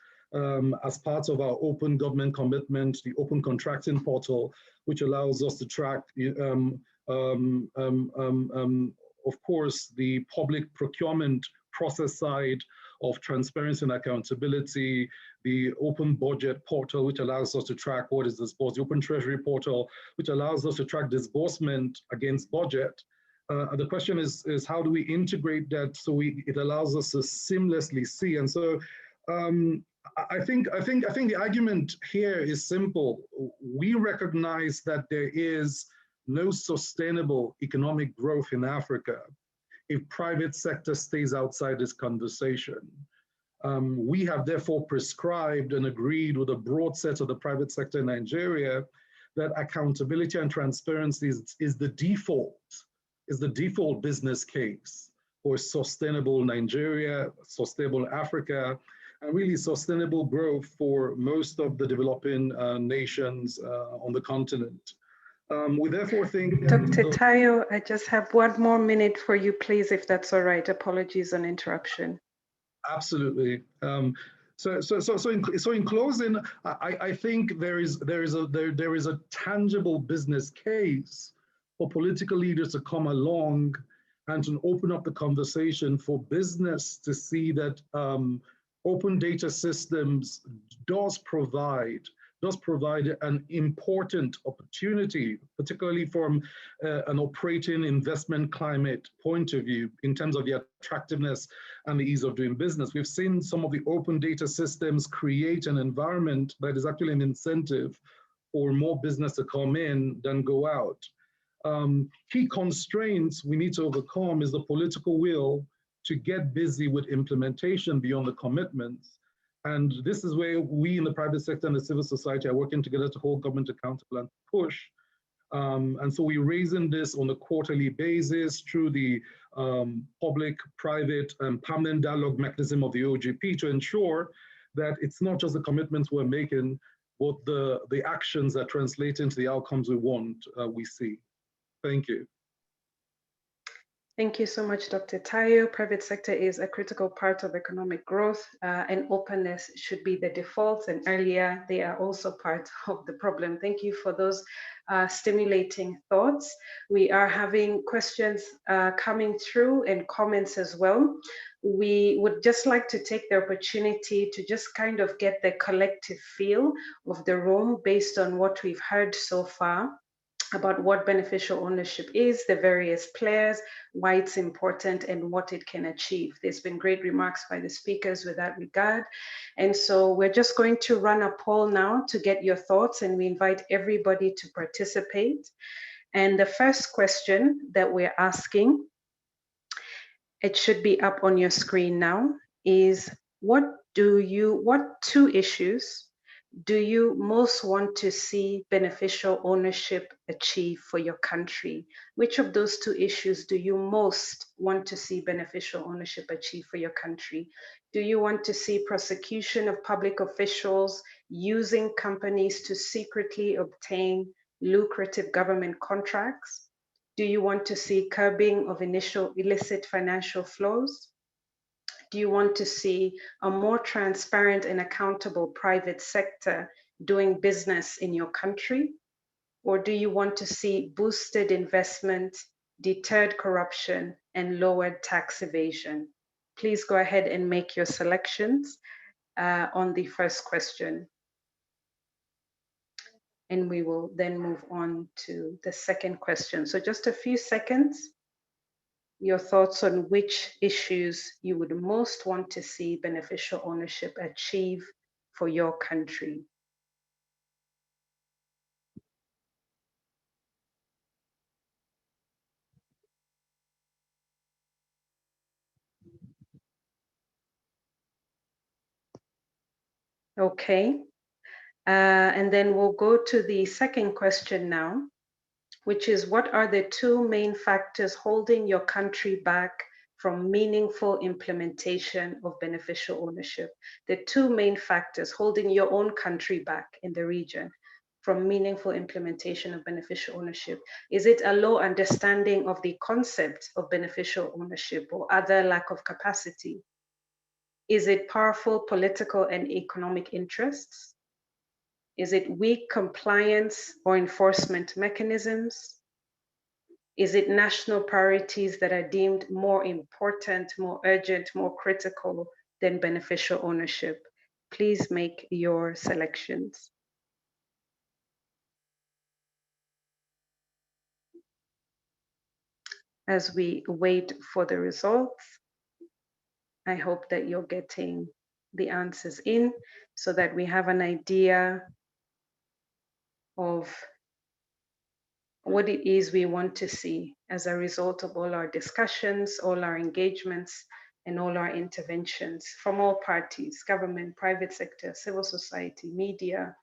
as part of our open government commitment, the open contracting portal, which allows us to track, of course, the public procurement process side of transparency and accountability, the open budget portal, which allows us to track what is disbursed, the open treasury portal, which allows us to track disbursement against budget. The question is how do we integrate that so it allows us to seamlessly see? And so I think the argument here is simple. We recognize that there is no sustainable economic growth in Africa if private sector stays outside this conversation. We have therefore prescribed and agreed with a broad set of the private sector in Nigeria that accountability and transparency is the default business case for sustainable Nigeria, sustainable Africa, and really sustainable growth for most of the developing nations on the continent. We therefore think— Dr. Tayo, I just have one more minute for you, please, if that's all right. Apologies on interruption. Absolutely. So in closing, I think there is a tangible business case for political leaders to come along and to open up the conversation for business to see that open data systems does provide an important opportunity, particularly from an operating investment climate point of view in terms of the attractiveness and the ease of doing business. We've seen some of the open data systems create an environment that is actually an incentive for more business to come in than go out. Key constraints we need to overcome is the political will to get busy with implementation beyond the commitments. And this is where we in the private sector and the civil society are working together to hold government accountable and push. And so we're raising this on a quarterly basis through the public-private and permanent dialogue mechanism of the OGP to ensure that it's not just the commitments we're making, but the actions that translate into the outcomes we want, we see. Thank you. Thank you so much, Dr. Tayo. Private sector is a critical part of economic growth, and openness should be the default. And earlier, they are also part of the problem. Thank you for those stimulating thoughts. We are having questions coming through and comments as well. We would just like to take the opportunity to just kind of get the collective feel of the room based on what we've heard so far about what beneficial ownership is, the various players, why it's important, and what it can achieve. There's been great remarks by the speakers with that regard. And so we're just going to run a poll now to get your thoughts, and we invite everybody to participate. And the first question that we're asking, it should be up on your screen now, is what two issues do you most want to see beneficial ownership achieve for your country? Which of those two issues do you most want to see beneficial ownership achieve for your country? Do you want to see prosecution of public officials using companies to secretly obtain lucrative government contracts? Do you want to see curbing of initial illicit financial flows? Do you want to see a more transparent and accountable private sector doing business in your country? Or do you want to see boosted investment, deterred corruption, and lowered tax evasion? Please go ahead and make your selections on the first question. And we will then move on to the second question. So just a few seconds. Your thoughts on which issues you would most want to see beneficial ownership achieve for your country. Okay, and then we'll go to the second question now, which is what are the two main factors holding your country back from meaningful implementation of beneficial ownership? The two main factors holding your own country back in the region from meaningful implementation of beneficial ownership. Is it a low understanding of the concept of beneficial ownership or other lack of capacity? Is it powerful political and economic interests? Is it weak compliance or enforcement mechanisms? Is it national priorities that are deemed more important, more urgent, more critical than beneficial ownership? Please make your selections. As we wait for the results, I hope that you're getting the answers in so that we have an idea of what it is we want to see as a result of all our discussions, all our engagements, and all our interventions from all parties, government, private sector, civil society, media,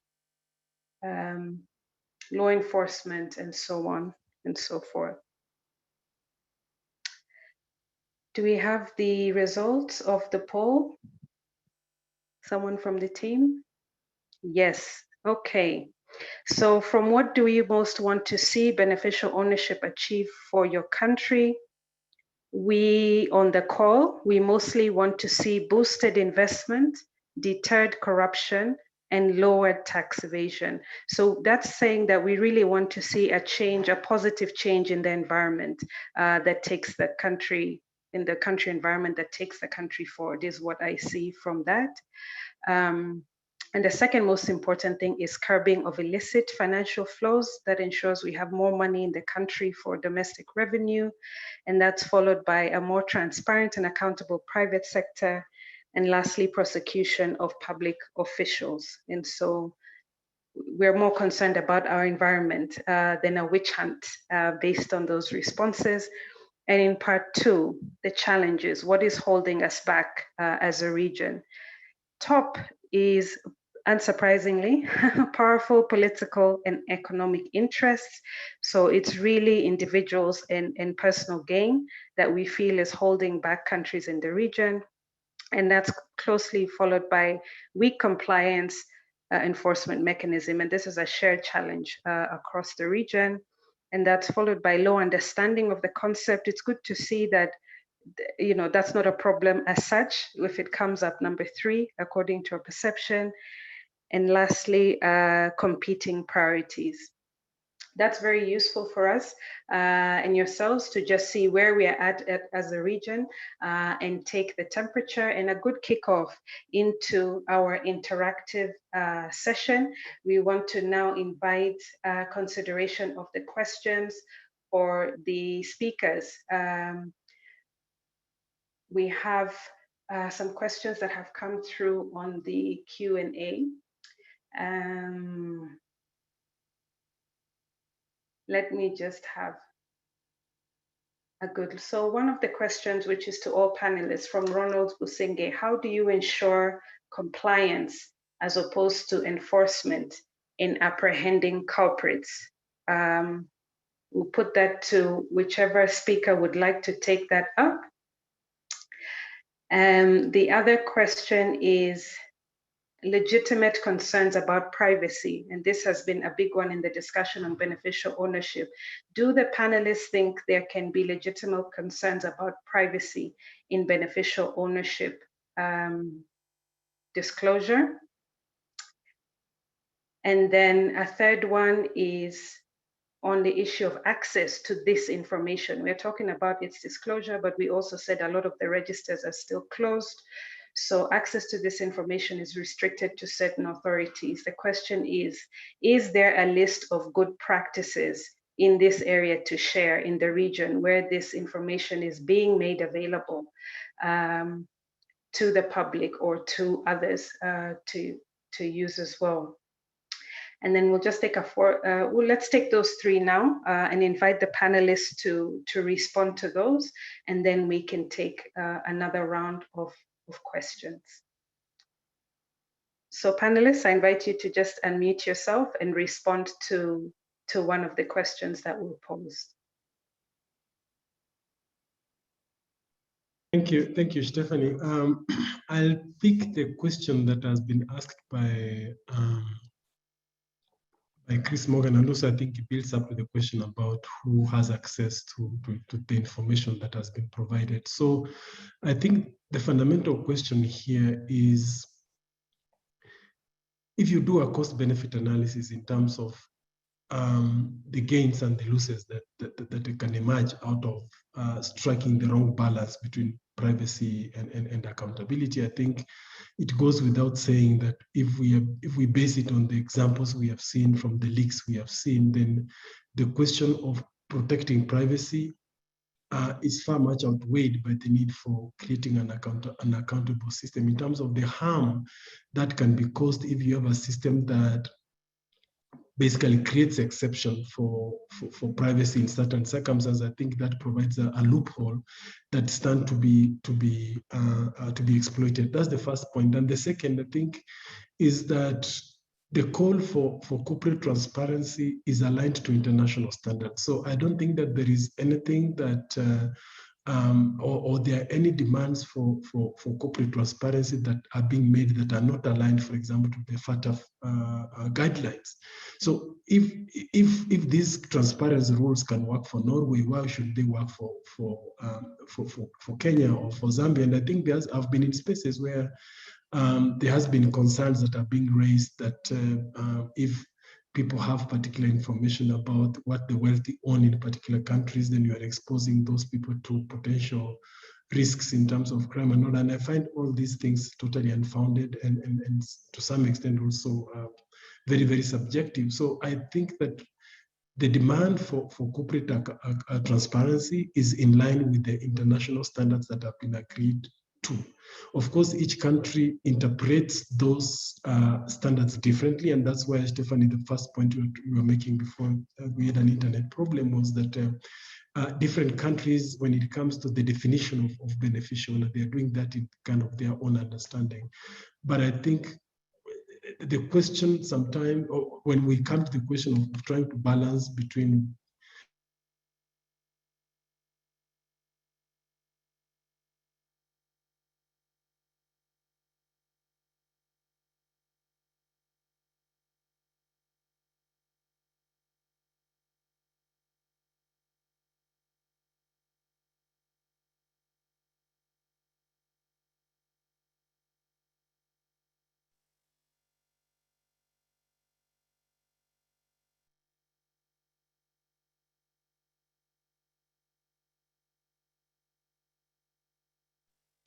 law enforcement, and so on and so forth. Do we have the results of the poll? Someone from the team? Yes, okay. So from what do you most want to see beneficial ownership achieve for your country? We, on the call, we mostly want to see boosted investment, deterred corruption, and lowered tax evasion. So that's saying that we really want to see a change, a positive change in the environment that takes the country, in the country environment that takes the country forward is what I see from that. And the second most important thing is curbing of illicit financial flows. That ensures we have more money in the country for domestic revenue. And that's followed by a more transparent and accountable private sector. And lastly, prosecution of public officials. And so we're more concerned about our environment than a witch hunt based on those responses. And in part two, the challenges, what is holding us back as a region? Top is, unsurprisingly, powerful political and economic interests. So it's really individuals and personal gain that we feel is holding back countries in the region. And that's closely followed by weak compliance enforcement mechanism. And this is a shared challenge across the region. And that's followed by low understanding of the concept. It's good to see that that's not a problem as such if it comes up number 3, according to our perception. And lastly, competing priorities. That's very useful for us and yourselves to just see where we are at as a region and take the temperature, and a good kickoff into our interactive session. We want to now invite consideration of the questions for the speakers. We have some questions that have come through on the Q&A. Let me just have a good, so one of the questions, which is to all panelists, from Ronald Busenge: how do you ensure compliance as opposed to enforcement in apprehending culprits? We'll put that to whichever speaker would like to take that up. The other question is legitimate concerns about privacy, and this has been a big one in the discussion on beneficial ownership. Do the panelists think there can be legitimate concerns about privacy in beneficial ownership disclosure? And then a third one is on the issue of access to this information. We're talking about its disclosure, but we also said a lot of the registers are still closed. So access to this information is restricted to certain authorities. The question is there a list of good practices in this area to share in the region where this information is being made available to the public or to others to use as well? And then we'll just take let's take those 3 now and invite the panelists to respond to those, and then we can take another round of questions. So panelists, I invite you to just unmute yourself and respond to one of the questions that were posed. Thank you, Stephanie. I'll pick the question that has been asked by Chris Morgan, and also I think it builds up with the question about who has access to the information that has been provided. So I think the fundamental question here is, if you do a cost-benefit analysis in terms of the gains and the losses that can emerge out of striking the wrong balance between privacy and accountability, I think it goes without saying that if we base it on the examples we have seen from the leaks we have seen, then the question of protecting privacy is far much outweighed by the need for creating an accountable system in terms of the harm that can be caused if you have a system that basically creates exception for privacy in certain circumstances. I think that provides a loophole that stands to be exploited. That's the first point. And the second, I think, is that the call for corporate transparency is aligned to international standards. So I don't think that there is anything that or there are any demands for corporate transparency that are being made that are not aligned, for example, to the FATF guidelines. So if these transparency rules can work for Norway, why should they work for Kenya or for Zambia? And I think I've been in spaces where there has been concerns that are being raised that if people have particular information about what the wealthy own in particular countries, then you are exposing those people to potential risks in terms of crime and all. And I find all these things totally unfounded and to some extent also very, very subjective. So I think that the demand for corporate transparency is in line with the international standards that have been agreed to. Of course, each country interprets those standards differently, and that's why, Stephanie, the first point you were making before we had an internet problem was that different countries, when it comes to the definition of beneficial, they're doing that in kind of their own understanding. But I think the question sometimes, or when we come to the question of trying to balance between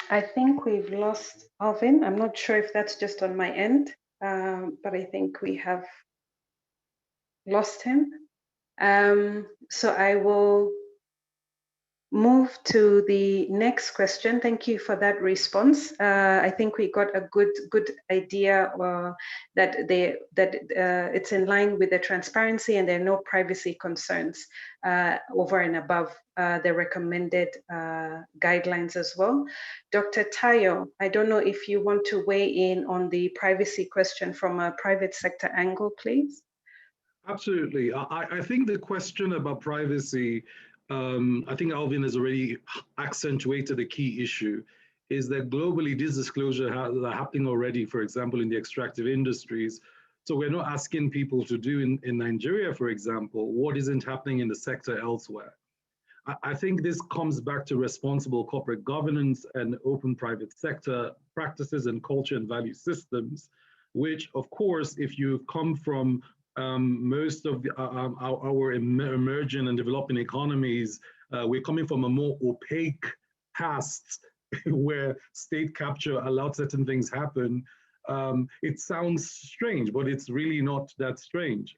I think we've lost Alvin. I'm not sure if that's just on my end, but I think we have lost him. So I will move to the next question. Thank you for that response. I think we got a good idea that it's in line with the transparency and there are no privacy concerns over and above the recommended guidelines as well. Dr. Tayo, I don't know if you want to weigh in on the privacy question from a private sector angle, please. Absolutely. I think the question about privacy, I think Alvin has already accentuated a key issue, is that globally these disclosures are happening already, for example, in the extractive industries. So we're not asking people to do in Nigeria, for example, what isn't happening in the sector elsewhere. I think this comes back to responsible corporate governance and open private sector practices and culture and value systems, which of course, if you come from most of our emerging and developing economies, we're coming from a more opaque past where state capture allowed certain things happen. It sounds strange, but it's really not that strange.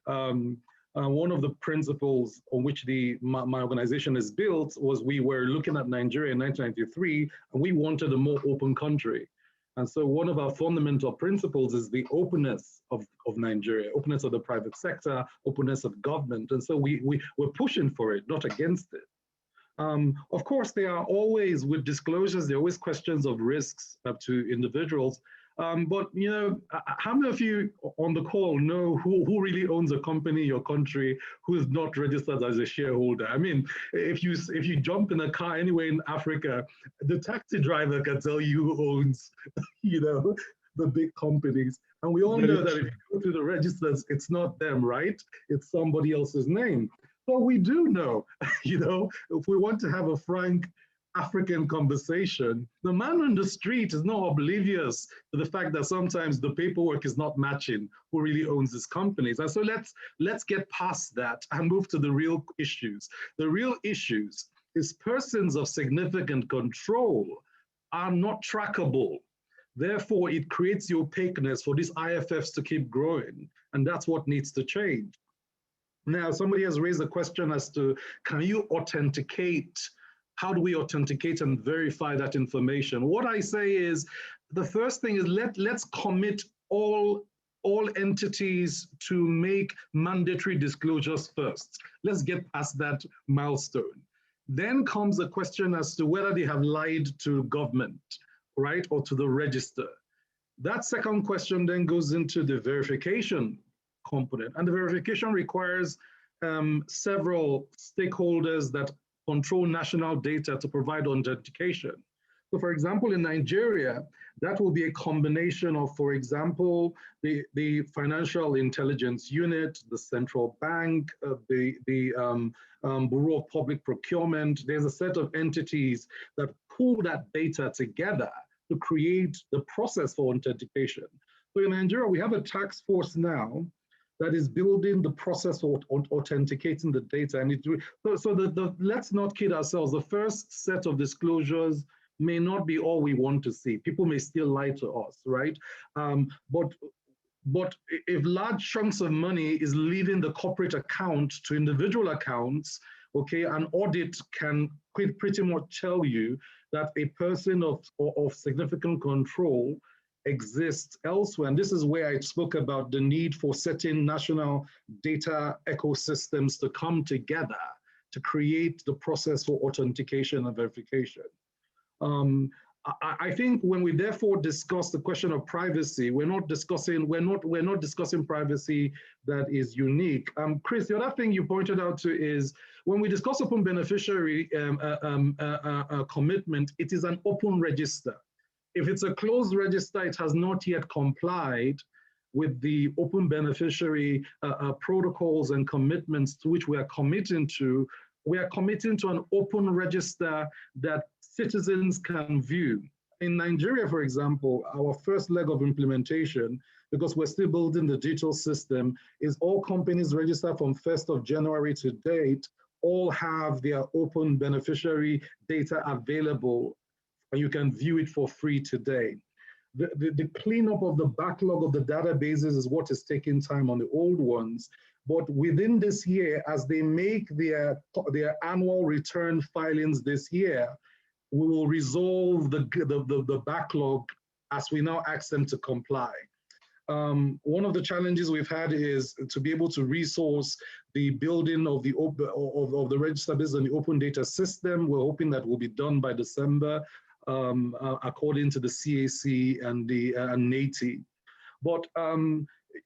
One of the principles on which my organization is built was we were looking at Nigeria in 1993, and we wanted a more open country. And so one of our fundamental principles is the openness of Nigeria, openness of the private sector, openness of government. And so we're pushing for it, not against it. Of course, there are always, with disclosures, there are always questions of risks up to individuals. But you know, how many of you on the call know who really owns a company, your country, who is not registered as a shareholder? I mean, if you jump in a car anywhere in Africa, the taxi driver can tell you who owns, you know, the big companies. And we all know that if you go to the registers, it's not them, right? It's somebody else's name. So we do know, you know, if we want to have a frank African conversation, the man on the street is not oblivious to the fact that sometimes the paperwork is not matching who really owns these companies. And so let's get past that and move to the real issues. The real issues is persons of significant control are not trackable. Therefore, it creates the opaqueness for these IFFs to keep growing. And that's what needs to change. Now, somebody has raised a question as to, can you authenticate? How do we authenticate and verify that information? What I say is, the first thing is let's commit all all entities to make mandatory disclosures first. Let's get past that milestone. Then comes the question as to whether they have lied to government, right, or to the register. That second question then goes into the verification component, and the verification requires several stakeholders that control national data to provide authentication. So for example, in Nigeria, that will be a combination of, for example, the Financial Intelligence Unit, the Central Bank, the Bureau of Public Procurement. There's a set of entities that pull that data together to create the process for authentication. So in Nigeria, we have a task force now that is building the process of authenticating the data. And let's not kid ourselves. The first set of disclosures may not be all we want to see. People may still lie to us, right? But if large chunks of money is leaving the corporate account to individual accounts, okay, an audit can pretty much tell you that a person of significant control exists elsewhere. And this is where I spoke about the need for certain national data ecosystems to come together to create the process for authentication and verification. I think when we therefore discuss the question of privacy, we're not discussing privacy that is unique. Chris, the other thing you pointed out to is when we discuss open beneficiary commitment, it is an open register. If it's a closed register, it has not yet complied with the open beneficiary protocols and commitments to which we are committing to. We are committing to an open register that citizens can view. In Nigeria, for example, our first leg of implementation, because we're still building the digital system, is all companies registered from 1st of January to date all have their open beneficiary data available, and you can view it for free today. The cleanup of the backlog of the databases is what is taking time on the old ones. But within this year, as they make their annual return filings this year, we will resolve the backlog as we now ask them to comply. One of the challenges we've had is to be able to resource the building of the register based on the open data system. We're hoping that will be done by December, according to the CAC and the NEITI. But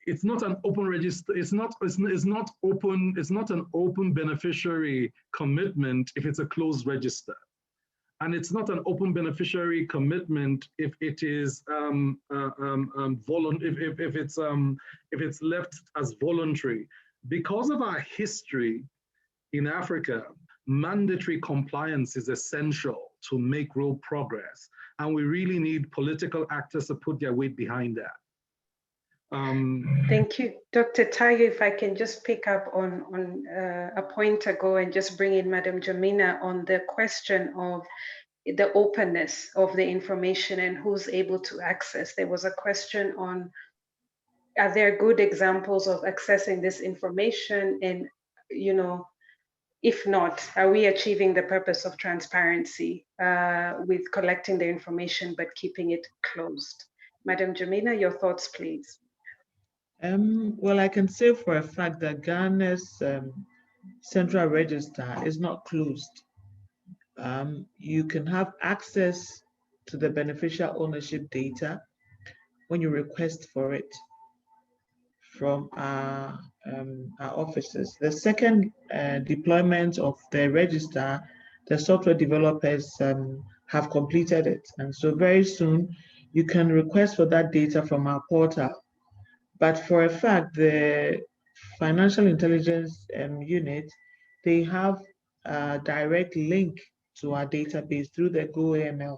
it's not an open register. It's not an open beneficiary commitment if it's a closed register, and it's not an open beneficiary commitment if it is if it's left as voluntary. Because of our history in Africa, mandatory compliance is essential to make real progress, and we really need political actors to put their weight behind that. Thank you. Dr. Tayo, if I can just pick up on a point ago and just bring in Madam Jamina on the question of the openness of the information and who's able to access. There was a question on, are there good examples of accessing this information? And, you know, if not, are we achieving the purpose of transparency with collecting the information but keeping it closed? Madam Jamina, your thoughts, please. Well, I can say for a fact that Ghana's central register is not closed. You can have access to the beneficial ownership data when you request for it from our offices. The second deployment of the register, the software developers have completed it. And so very soon you can request for that data from our portal. But for a fact, the Financial Intelligence Unit, they have a direct link to our database through the GoAML.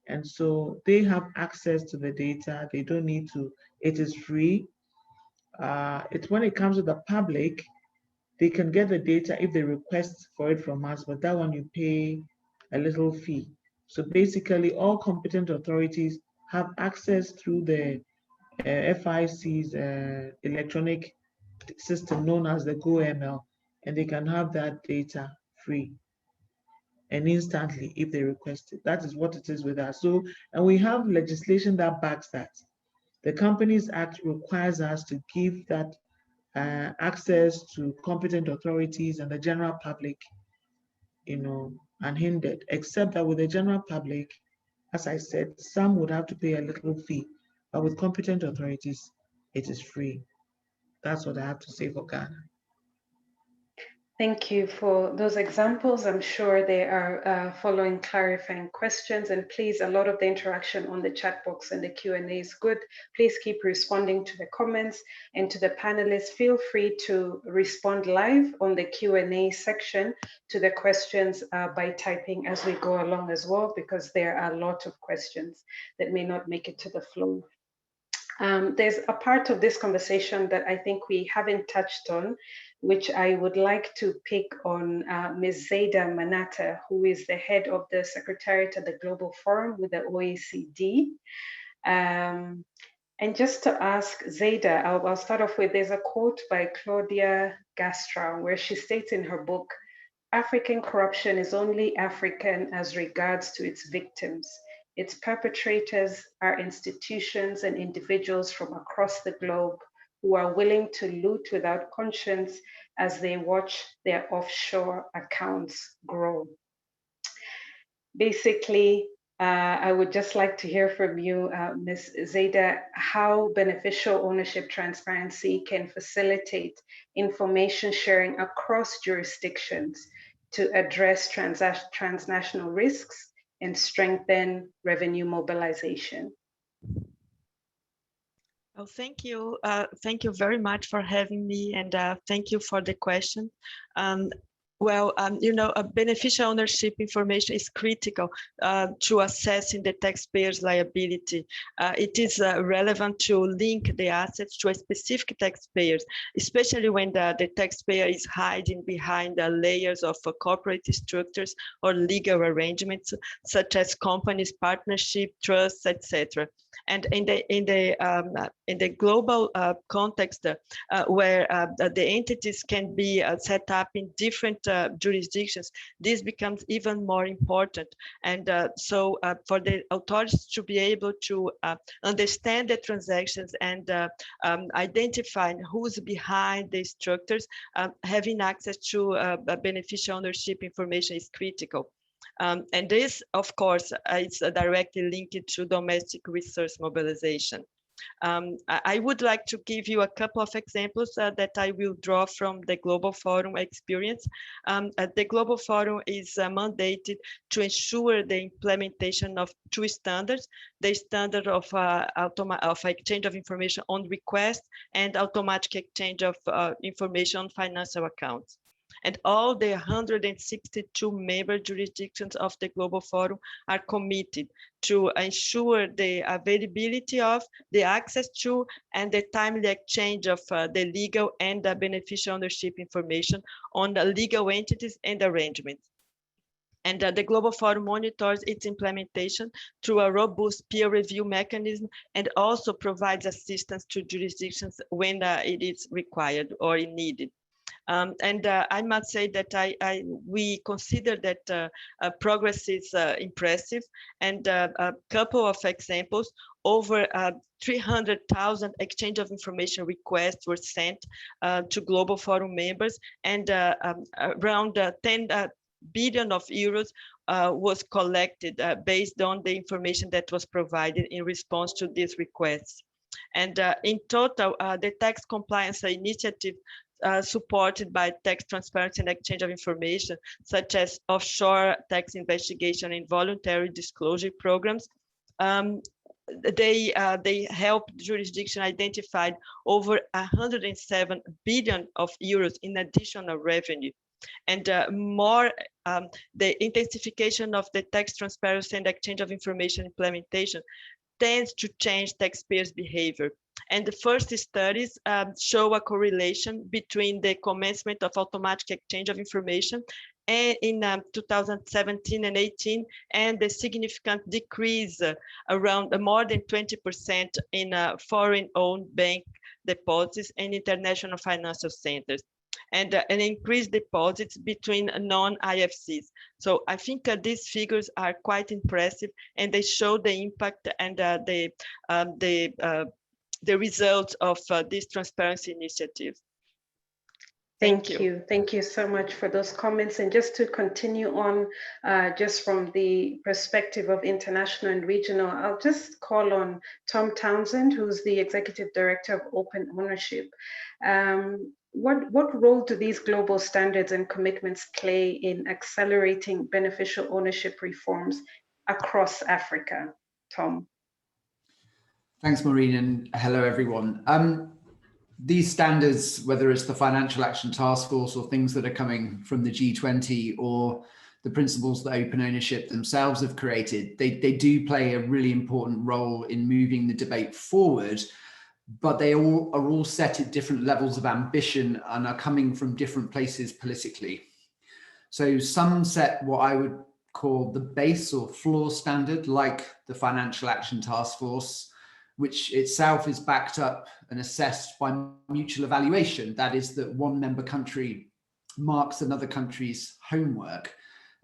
And so they have access to the data. They don't need to, it is free. It's when it comes to the public, they can get the data if they request for it from us, but that one you pay a little fee. So basically all competent authorities have access through the FIC's electronic system known as the GoML, and they can have that data free and instantly if they request it. That is what it is with us. So, and we have legislation that backs that. The Companies Act requires us to give that access to competent authorities and the general public, unhindered, except that with the general public, as I said, some would have to pay a little fee, but with competent authorities, it is free. That's what I have to say for Ghana. Thank you for those examples. I'm sure they are following clarifying questions, and please, a lot of the interaction on the chat box and the Q&A is good. Please keep responding to the comments, and to the panelists, feel free to respond live on the Q&A section to the questions by typing as we go along as well, because there are a lot of questions that may not make it to the floor. There's a part of this conversation that I think we haven't touched on, which I would like to pick on Ms. Zaida Manata, who is the head of the Secretariat at the Global Forum with the OECD. And just to ask Zaida, I'll start off with, there's a quote by Claudia Gastra, where she states in her book, "African corruption is only African as regards to its victims. Its perpetrators are institutions and individuals from across the globe who are willing to loot without conscience as they watch their offshore accounts grow." Basically, I would just like to hear from you, Ms. Zaida, how beneficial ownership transparency can facilitate information sharing across jurisdictions to address transnational risks and strengthen revenue mobilization. Well, thank you. Thank you very much for having me, and thank you for the question. Beneficial ownership information is critical to assessing the taxpayer's liability. It is relevant to link the assets to a specific taxpayers, especially when the taxpayer is hiding behind the layers of corporate structures or legal arrangements, such as companies, partnership, trusts, etc. And in the global context, where the entities can be set up in different jurisdictions, this becomes even more important. And so for the authorities to be able to understand the transactions and identify who's behind the structures, having access to beneficial ownership information is critical. And this, of course, is directly linked to domestic resource mobilization. I would like to give you a couple of examples that I will draw from the Global Forum experience. The Global Forum is mandated to ensure the implementation of two standards: the standard of exchange of information on request and automatic exchange of information on financial accounts. And all the 162 member jurisdictions of the Global Forum are committed to ensure the availability of, the access to, and the timely exchange of the legal and the beneficial ownership information on the legal entities and arrangements. And the Global Forum monitors its implementation through a robust peer review mechanism, and also provides assistance to jurisdictions when it is required or needed. I must say that we consider that progress is impressive, and a couple of examples: over 300,000 exchange of information requests were sent to Global Forum members, and around 10 billion of euros was collected based on the information that was provided in response to these requests. And in total, the tax compliance initiative supported by tax transparency and exchange of information, such as offshore tax investigation and voluntary disclosure programs, they help jurisdiction identify over 107 billion of euros in additional revenue. And the intensification of the tax transparency and exchange of information implementation tends to change taxpayers' behavior. And the first studies show a correlation between the commencement of automatic exchange of information and in 2017 and 18, and the significant decrease around more than 20% in foreign-owned bank deposits and international financial centers, and increased deposits between non-IFCs. So I think these figures are quite impressive, and they show the impact and the the result of this transparency initiative. Thank you. Thank you so much for those comments. And just to continue on, just from the perspective of international and regional, I'll just call on Tom Townsend, who's the Executive Director of Open Ownership. What role do these global standards and commitments play in accelerating beneficial ownership reforms across Africa? Tom. Thanks, Maureen, and hello, everyone. These standards, whether it's the Financial Action Task Force or things that are coming from the G20 or the principles that Open Ownership themselves have created, they do play a really important role in moving the debate forward, but they are all set at different levels of ambition and are coming from different places politically. So some set what I would call the base or floor standard, like the Financial Action Task Force, which itself is backed up and assessed by mutual evaluation. That is, that one member country marks another country's homework.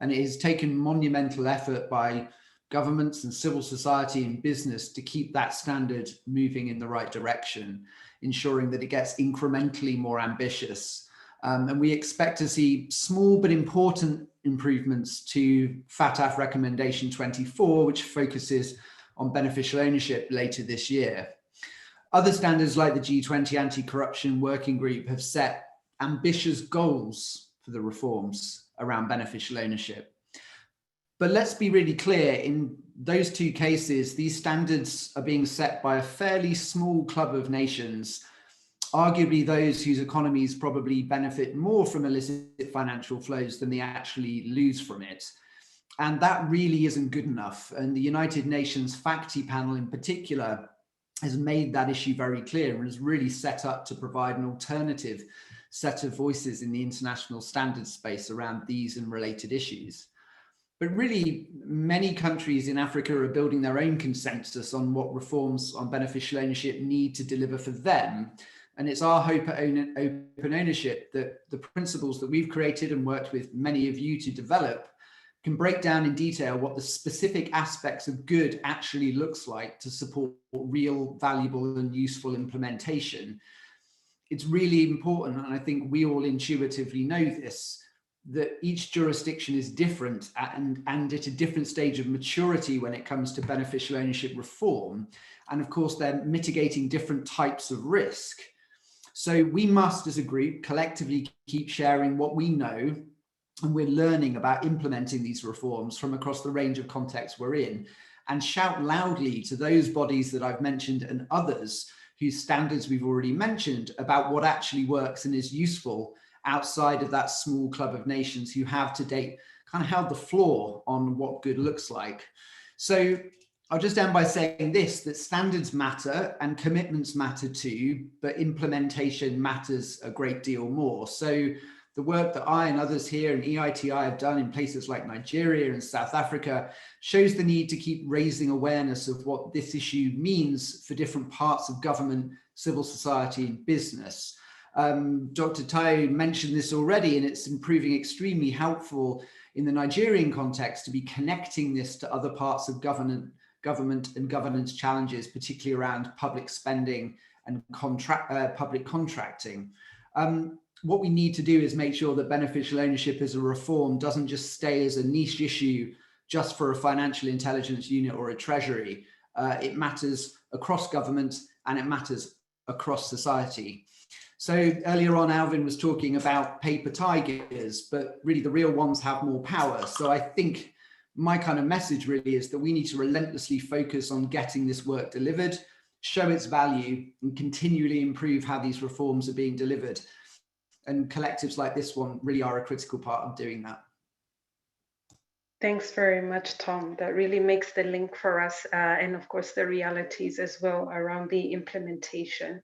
And it has taken monumental effort by governments and civil society and business to keep that standard moving in the right direction, ensuring that it gets incrementally more ambitious. And we expect to see small but important improvements to FATF Recommendation 24, which focuses on beneficial ownership later this year. Other standards like the G20 Anti-Corruption Working Group have set ambitious goals for the reforms around beneficial ownership. But let's be really clear, in those two cases, these standards are being set by a fairly small club of nations, arguably those whose economies probably benefit more from illicit financial flows than they actually lose from it. And that really isn't good enough. And the United Nations FACTI panel in particular has made that issue very clear and is really set up to provide an alternative set of voices in the international standards space around these and related issues. But really, many countries in Africa are building their own consensus on what reforms on beneficial ownership need to deliver for them. And it's our hope at Open Ownership that the principles that we've created and worked with many of you to develop can break down in detail what the specific aspects of good actually looks like to support real, valuable and useful implementation. It's really important, and I think we all intuitively know this, that each jurisdiction is different and at a different stage of maturity when it comes to beneficial ownership reform. And of course, they're mitigating different types of risk. So we must, as a group, collectively keep sharing what we know and we're learning about implementing these reforms from across the range of contexts we're in, and shout loudly to those bodies that I've mentioned and others whose standards we've already mentioned about what actually works and is useful outside of that small club of nations who have to date kind of held the floor on what good looks like. So I'll just end by saying this, that standards matter and commitments matter too, but implementation matters a great deal more. So the work that I and others here in EITI have done in places like Nigeria and South Africa shows the need to keep raising awareness of what this issue means for different parts of government, civil society and business. Dr. Tayo mentioned this already, and it's proving extremely helpful in the Nigerian context to be connecting this to other parts of government and governance challenges, particularly around public spending and public contracting. What we need to do is make sure that beneficial ownership as a reform doesn't just stay as a niche issue just for a financial intelligence unit or a treasury. It matters across government and it matters across society. So earlier on, Alvin was talking about paper tigers, but really the real ones have more power. So I think my kind of message really is that we need to relentlessly focus on getting this work delivered, show its value, and continually improve how these reforms are being delivered. And collectives like this one really are a critical part of doing that. Thanks very much, Tom. That really makes the link for us, and of course the realities as well around the implementation.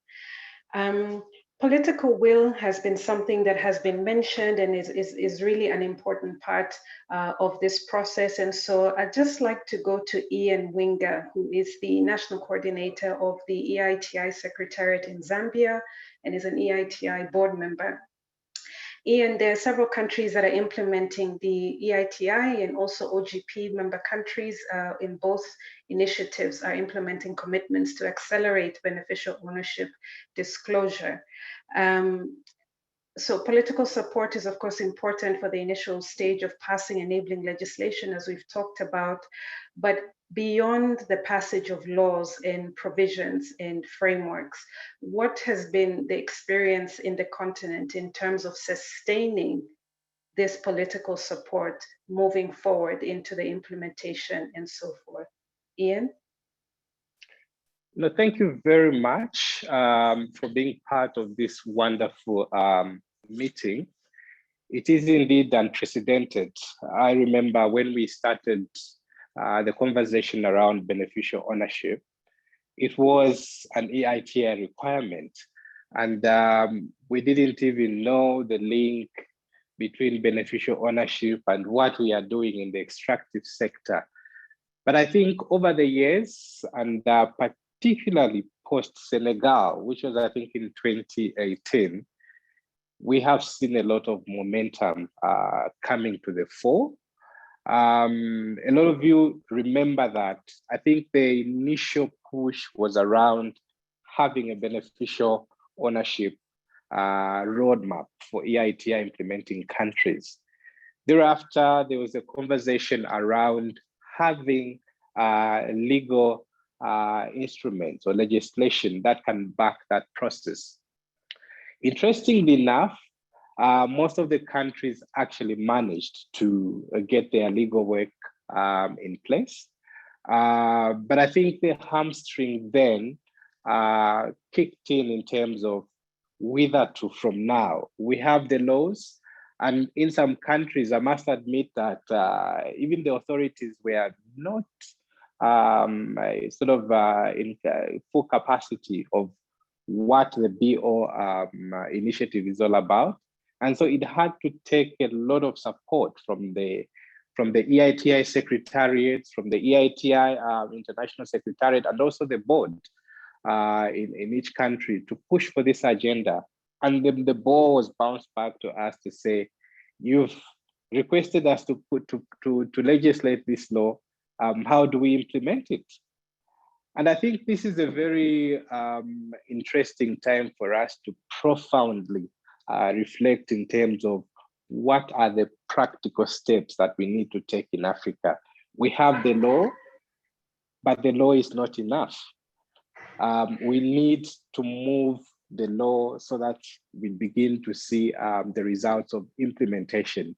Political will has been something that has been mentioned and is really an important part of this process. And so I'd just like to go to Ian Winga, who is the National Coordinator of the EITI Secretariat in Zambia and is an EITI board member. Ian, there are several countries that are implementing the EITI, and also OGP member countries in both initiatives are implementing commitments to accelerate beneficial ownership disclosure. So political support is, of course, important for the initial stage of passing enabling legislation, as we've talked about, but beyond the passage of laws and provisions and frameworks, what has been the experience in the continent in terms of sustaining this political support moving forward into the implementation and so forth? Ian? No, thank you very much for being part of this wonderful meeting. It is indeed unprecedented. I remember when we started the conversation around beneficial ownership, it was an EITI requirement. And we didn't even know the link between beneficial ownership and what we are doing in the extractive sector. But I think over the years, and particularly post-Senegal, which was, I think, in 2018, we have seen a lot of momentum coming to the fore. A lot of you remember that. I think the initial push was around having a beneficial ownership roadmap for EITI implementing countries. Thereafter, there was a conversation around having legal instruments or legislation that can back that process. Interestingly enough, most of the countries actually managed to get their legal work in place. But I think the hamstring then kicked in terms of whither to from now. We have the laws, and in some countries, I must admit that even the authorities were not in full capacity of what the BO initiative is all about. And so it had to take a lot of support from the EITI secretariats, from the EITI International Secretariat, and also the board in each country to push for this agenda. And then the ball was bounced back to us to say, you've requested us to legislate this law. How do we implement it? And I think this is a very interesting time for us to profoundly reflect in terms of what are the practical steps that we need to take in Africa. We have the law, but the law is not enough. We need to move the law so that we begin to see the results of implementation.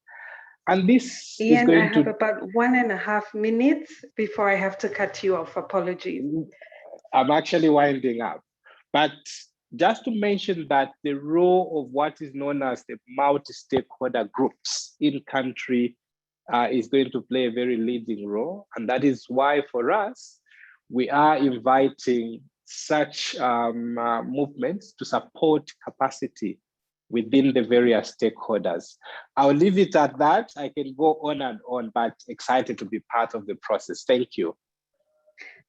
And this Ian, is going I have about 1.5 minutes before I have to cut you off. Apologies. I'm actually winding up. But just to mention that the role of what is known as the multi-stakeholder groups in country is going to play a very leading role. And that is why for us, we are inviting such movements to support capacity within the various stakeholders. I'll leave it at that. I can go on and on, but excited to be part of the process. Thank you.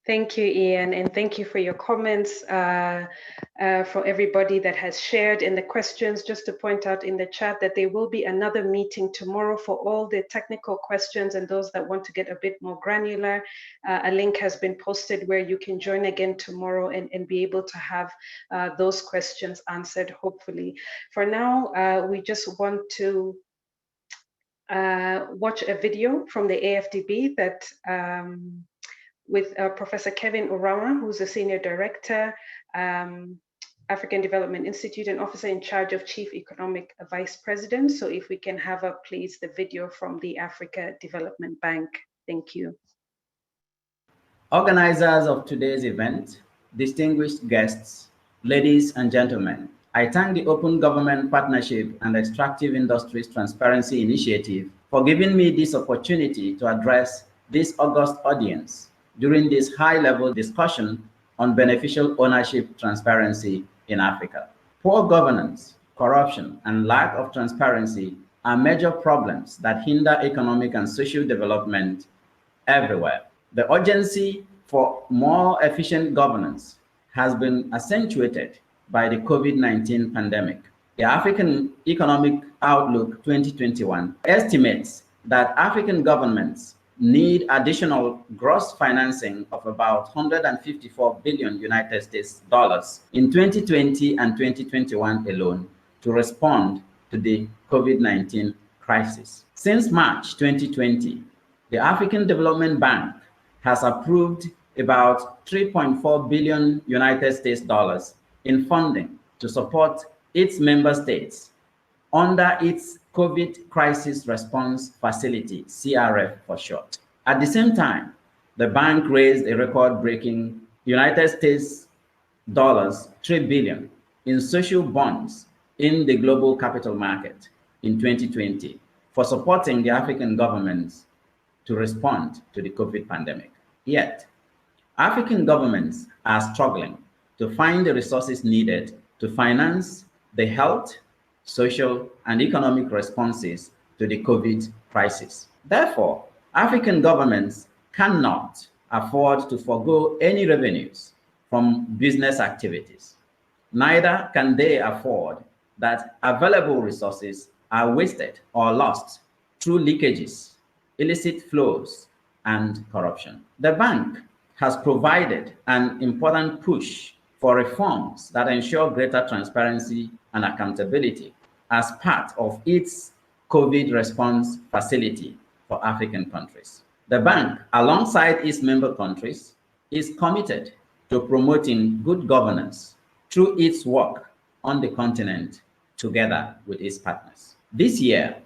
Thank you, Ian, and thank you for your comments, for everybody that has shared in the questions. Just to point out in the chat that there will be another meeting tomorrow for all the technical questions and those that want to get a bit more granular. A link has been posted where you can join again tomorrow and be able to have those questions answered, hopefully. For now, we just want to watch a video from the AFDB that with Professor Kevin Urama, who's the Senior Director, African Development Institute, and Officer in charge of Chief Economic Vice President. So if we can have up, please, the video from the Africa Development Bank. Thank you. Organizers of today's event, distinguished guests, ladies and gentlemen, I thank the Open Government Partnership and Extractive Industries Transparency Initiative for giving me this opportunity to address this august audience during this high-level discussion on beneficial ownership transparency in Africa. Poor governance, corruption, and lack of transparency are major problems that hinder economic and social development everywhere. The urgency for more efficient governance has been accentuated by the COVID-19 pandemic. The African Economic Outlook 2021 estimates that African governments need additional gross financing of about 154 billion United States dollars in 2020 and 2021 alone to respond to the COVID-19 crisis. Since March 2020, the African Development Bank has approved about 3.4 billion United States dollars in funding to support its member states under its COVID Crisis Response Facility, CRF for short. At the same time, the bank raised a record-breaking United States dollars 3 billion in social bonds in the global capital market in 2020 for supporting the African governments to respond to the COVID pandemic. Yet, African governments are struggling to find the resources needed to finance the health, social, and economic responses to the COVID crisis. Therefore, African governments cannot afford to forego any revenues from business activities. Neither can they afford that available resources are wasted or lost through leakages, illicit flows, and corruption. The bank has provided an important push for reforms that ensure greater transparency and accountability as part of its COVID response facility for African countries. The bank, alongside its member countries, is committed to promoting good governance through its work on the continent together with its partners. This year,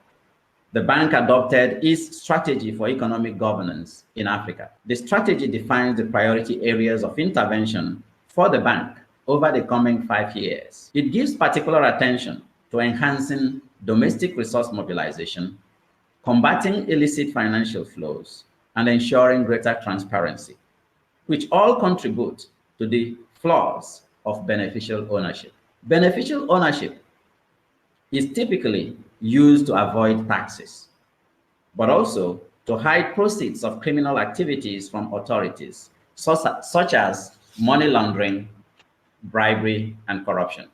the bank adopted its strategy for economic governance in Africa. The strategy defines the priority areas of intervention for the bank over the coming 5 years. It gives particular attention to enhancing domestic resource mobilization, combating illicit financial flows, and ensuring greater transparency, which all contribute to the flaws of beneficial ownership. Beneficial ownership is typically used to avoid taxes, but also to hide proceeds of criminal activities from authorities, such as money laundering, bribery, and corruption,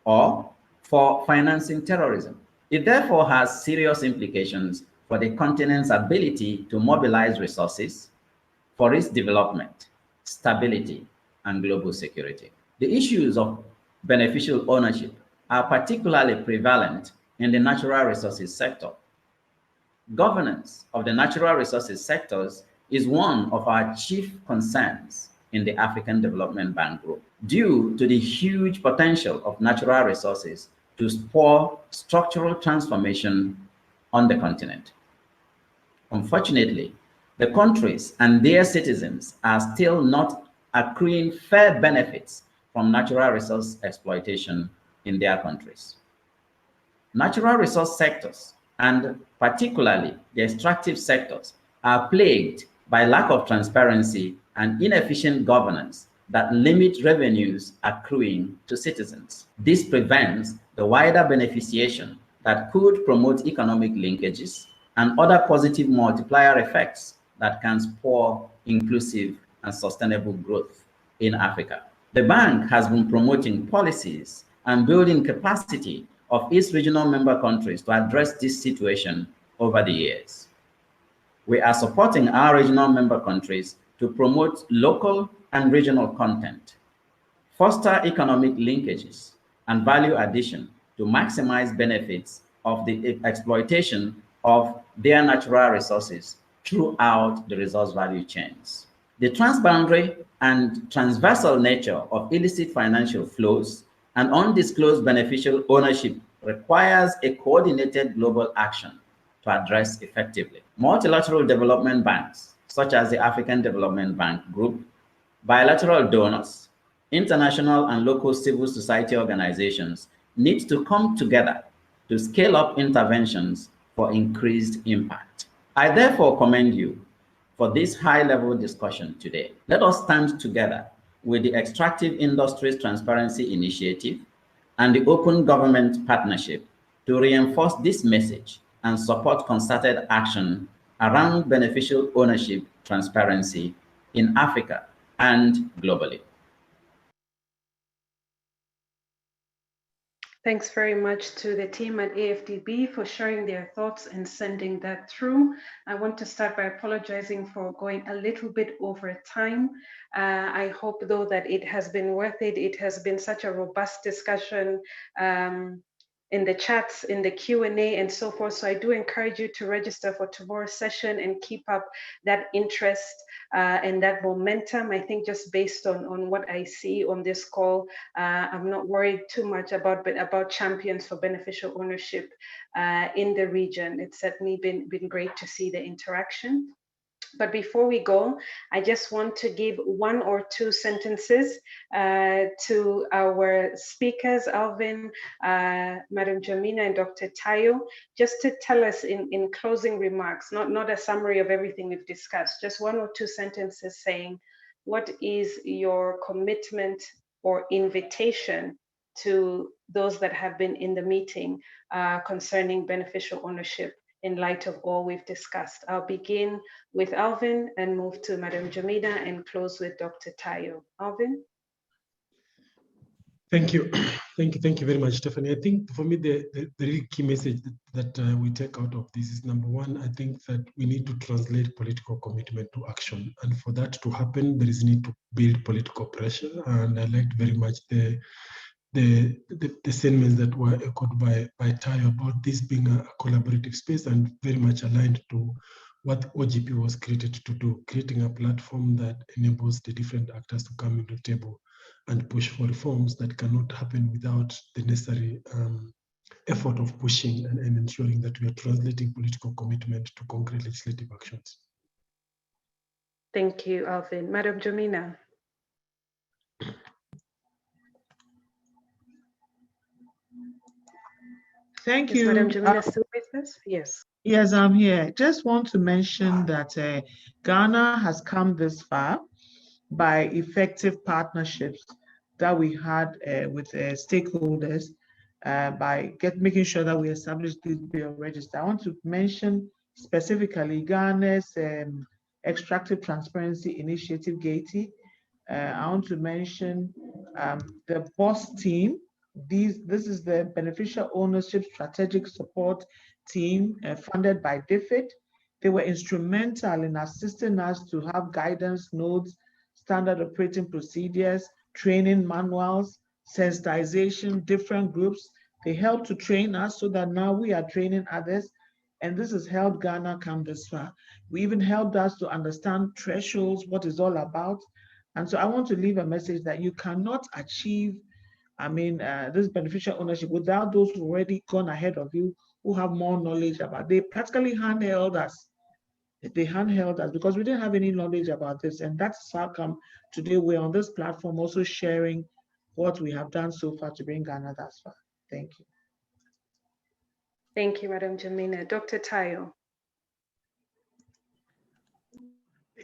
or for financing terrorism. It therefore has serious implications for the continent's ability to mobilize resources for its development, stability, and global security. The issues of beneficial ownership are particularly prevalent in the natural resources sector. Governance of the natural resources sectors is one of our chief concerns in the African Development Bank Group, due to the huge potential of natural resources to spur structural transformation on the continent. Unfortunately, the countries and their citizens are still not accruing fair benefits from natural resource exploitation in their countries. Natural resource sectors, and particularly the extractive sectors, are plagued by lack of transparency and inefficient governance that limit revenues accruing to citizens. This prevents the wider beneficiation that could promote economic linkages and other positive multiplier effects that can spur inclusive and sustainable growth in Africa. The bank has been promoting policies and building capacity of its regional member countries to address this situation over the years. We are supporting our regional member countries to promote local and regional content, foster economic linkages, and value addition to maximize benefits of the exploitation of their natural resources throughout the resource value chains. The transboundary and transversal nature of illicit financial flows and undisclosed beneficial ownership requires a coordinated global action to address effectively. Multilateral development banks, such as the African Development Bank Group, bilateral donors, international and local civil society organizations need to come together to scale up interventions for increased impact. I therefore commend you for this high-level discussion today. Let us stand together with the Extractive Industries Transparency Initiative and the Open Government Partnership to reinforce this message and support concerted action around beneficial ownership transparency in Africa and globally. Thanks very much to the team at AFDB for sharing their thoughts and sending that through. I want to start by apologizing for going a little bit over time. I hope though that it has been worth it. It has been such a robust discussion in the chats, in the Q&A and so forth. So I do encourage you to register for tomorrow's session and keep up that interest and that momentum. I think just based on what I see on this call, I'm not worried too much about champions for beneficial ownership in the region. It's certainly been great to see the interaction. But before we go, I just want to give one or two sentences to our speakers, Alvin, Madam Jamina, and Dr. Tayo, just to tell us in closing remarks, not a summary of everything we've discussed, just one or two sentences saying, what is your commitment or invitation to those that have been in the meeting concerning beneficial ownership in light of all we've discussed? I'll begin with Alvin and move to Madam Jamina and close with Dr. Tayo. Alvin? Thank you. Thank you very much, Stephanie. I think for me, the really key message that we take out of this is, number one, I think that we need to translate political commitment to action. And for that to happen, there is need to build political pressure. And I liked very much the sentiments that were echoed by Tayo about this being a collaborative space and very much aligned to what OGP was created to do, creating a platform that enables the different actors to come into the table and push for reforms that cannot happen without the necessary effort of pushing and ensuring that we are translating political commitment to concrete legislative actions. Thank you, Alvin. Madam Jamina. Thank you. Madam Jamina still with us? Yes. Yes, I'm here. Just want to mention that Ghana has come this far by effective partnerships that we had with stakeholders by making sure that we establish this bill register. I want to mention specifically Ghana's Extractive Transparency Initiative, EITI. I want to mention the BOSS team. This is the Beneficial Ownership Strategic Support Team funded by DFID. They were instrumental in assisting us to have guidance notes, standard operating procedures, training manuals, sensitization, different groups. They helped to train us so that now we are training others. And this has helped Ghana come this far. We even helped us to understand thresholds, what it's all about. And so I want to leave a message that you cannot achieve, this beneficial ownership without those who already gone ahead of you, who have more knowledge about. They practically handheld us. They handheld us because we didn't have any knowledge about this. And that's how come today we're on this platform also sharing what we have done so far to bring Ghana thus far. Thank you. Thank you, Madam Jamina. Dr. Tayo.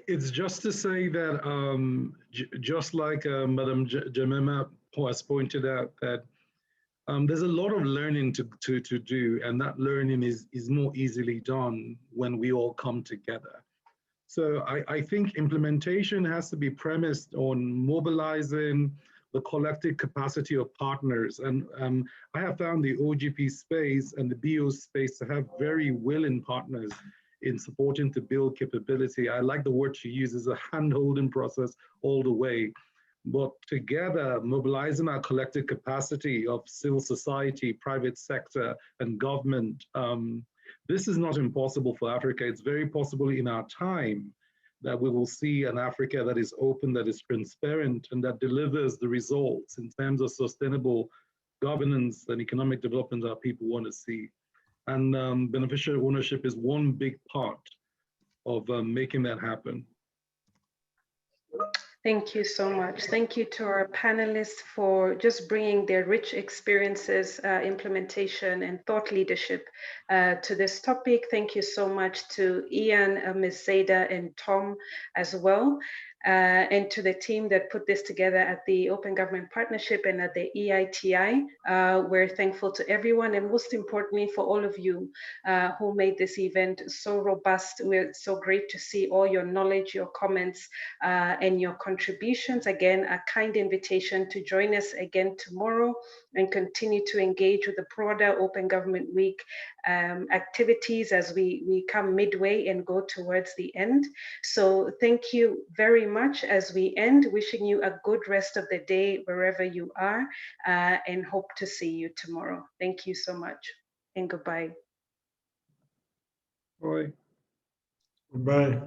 It's just to say that just like Madam Jamima has pointed out, that there's a lot of learning to do, and that learning is more easily done when we all come together. So I think implementation has to be premised on mobilizing the collective capacity of partners. And I have found the OGP space and the BO space to have very willing partners in supporting to build capability. I like the word she uses, a hand-holding process all the way. But together, mobilizing our collective capacity of civil society, private sector, and government, this is not impossible for Africa. It's very possible in our time that we will see an Africa that is open, that is transparent, and that delivers the results in terms of sustainable governance and economic development that people want to see. And beneficial ownership is one big part of making that happen. Thank you so much. Thank you to our panelists for just bringing their rich experiences, implementation, and thought leadership to this topic. Thank you so much to Ian, Ms. Zayda, and Tom as well. and to the team that put this together at the Open Government Partnership and at the EITI. We're thankful to everyone, and most importantly for all of you who made this event so robust. We're so great to see all your knowledge, your comments, and your contributions. Again, a kind invitation to join us again tomorrow and continue to engage with the broader Open Government Week activities as we come midway and go towards the end. So thank you very much as we end, wishing you a good rest of the day wherever you are, and hope to see you tomorrow. Thank you so much, and goodbye. Bye. Goodbye.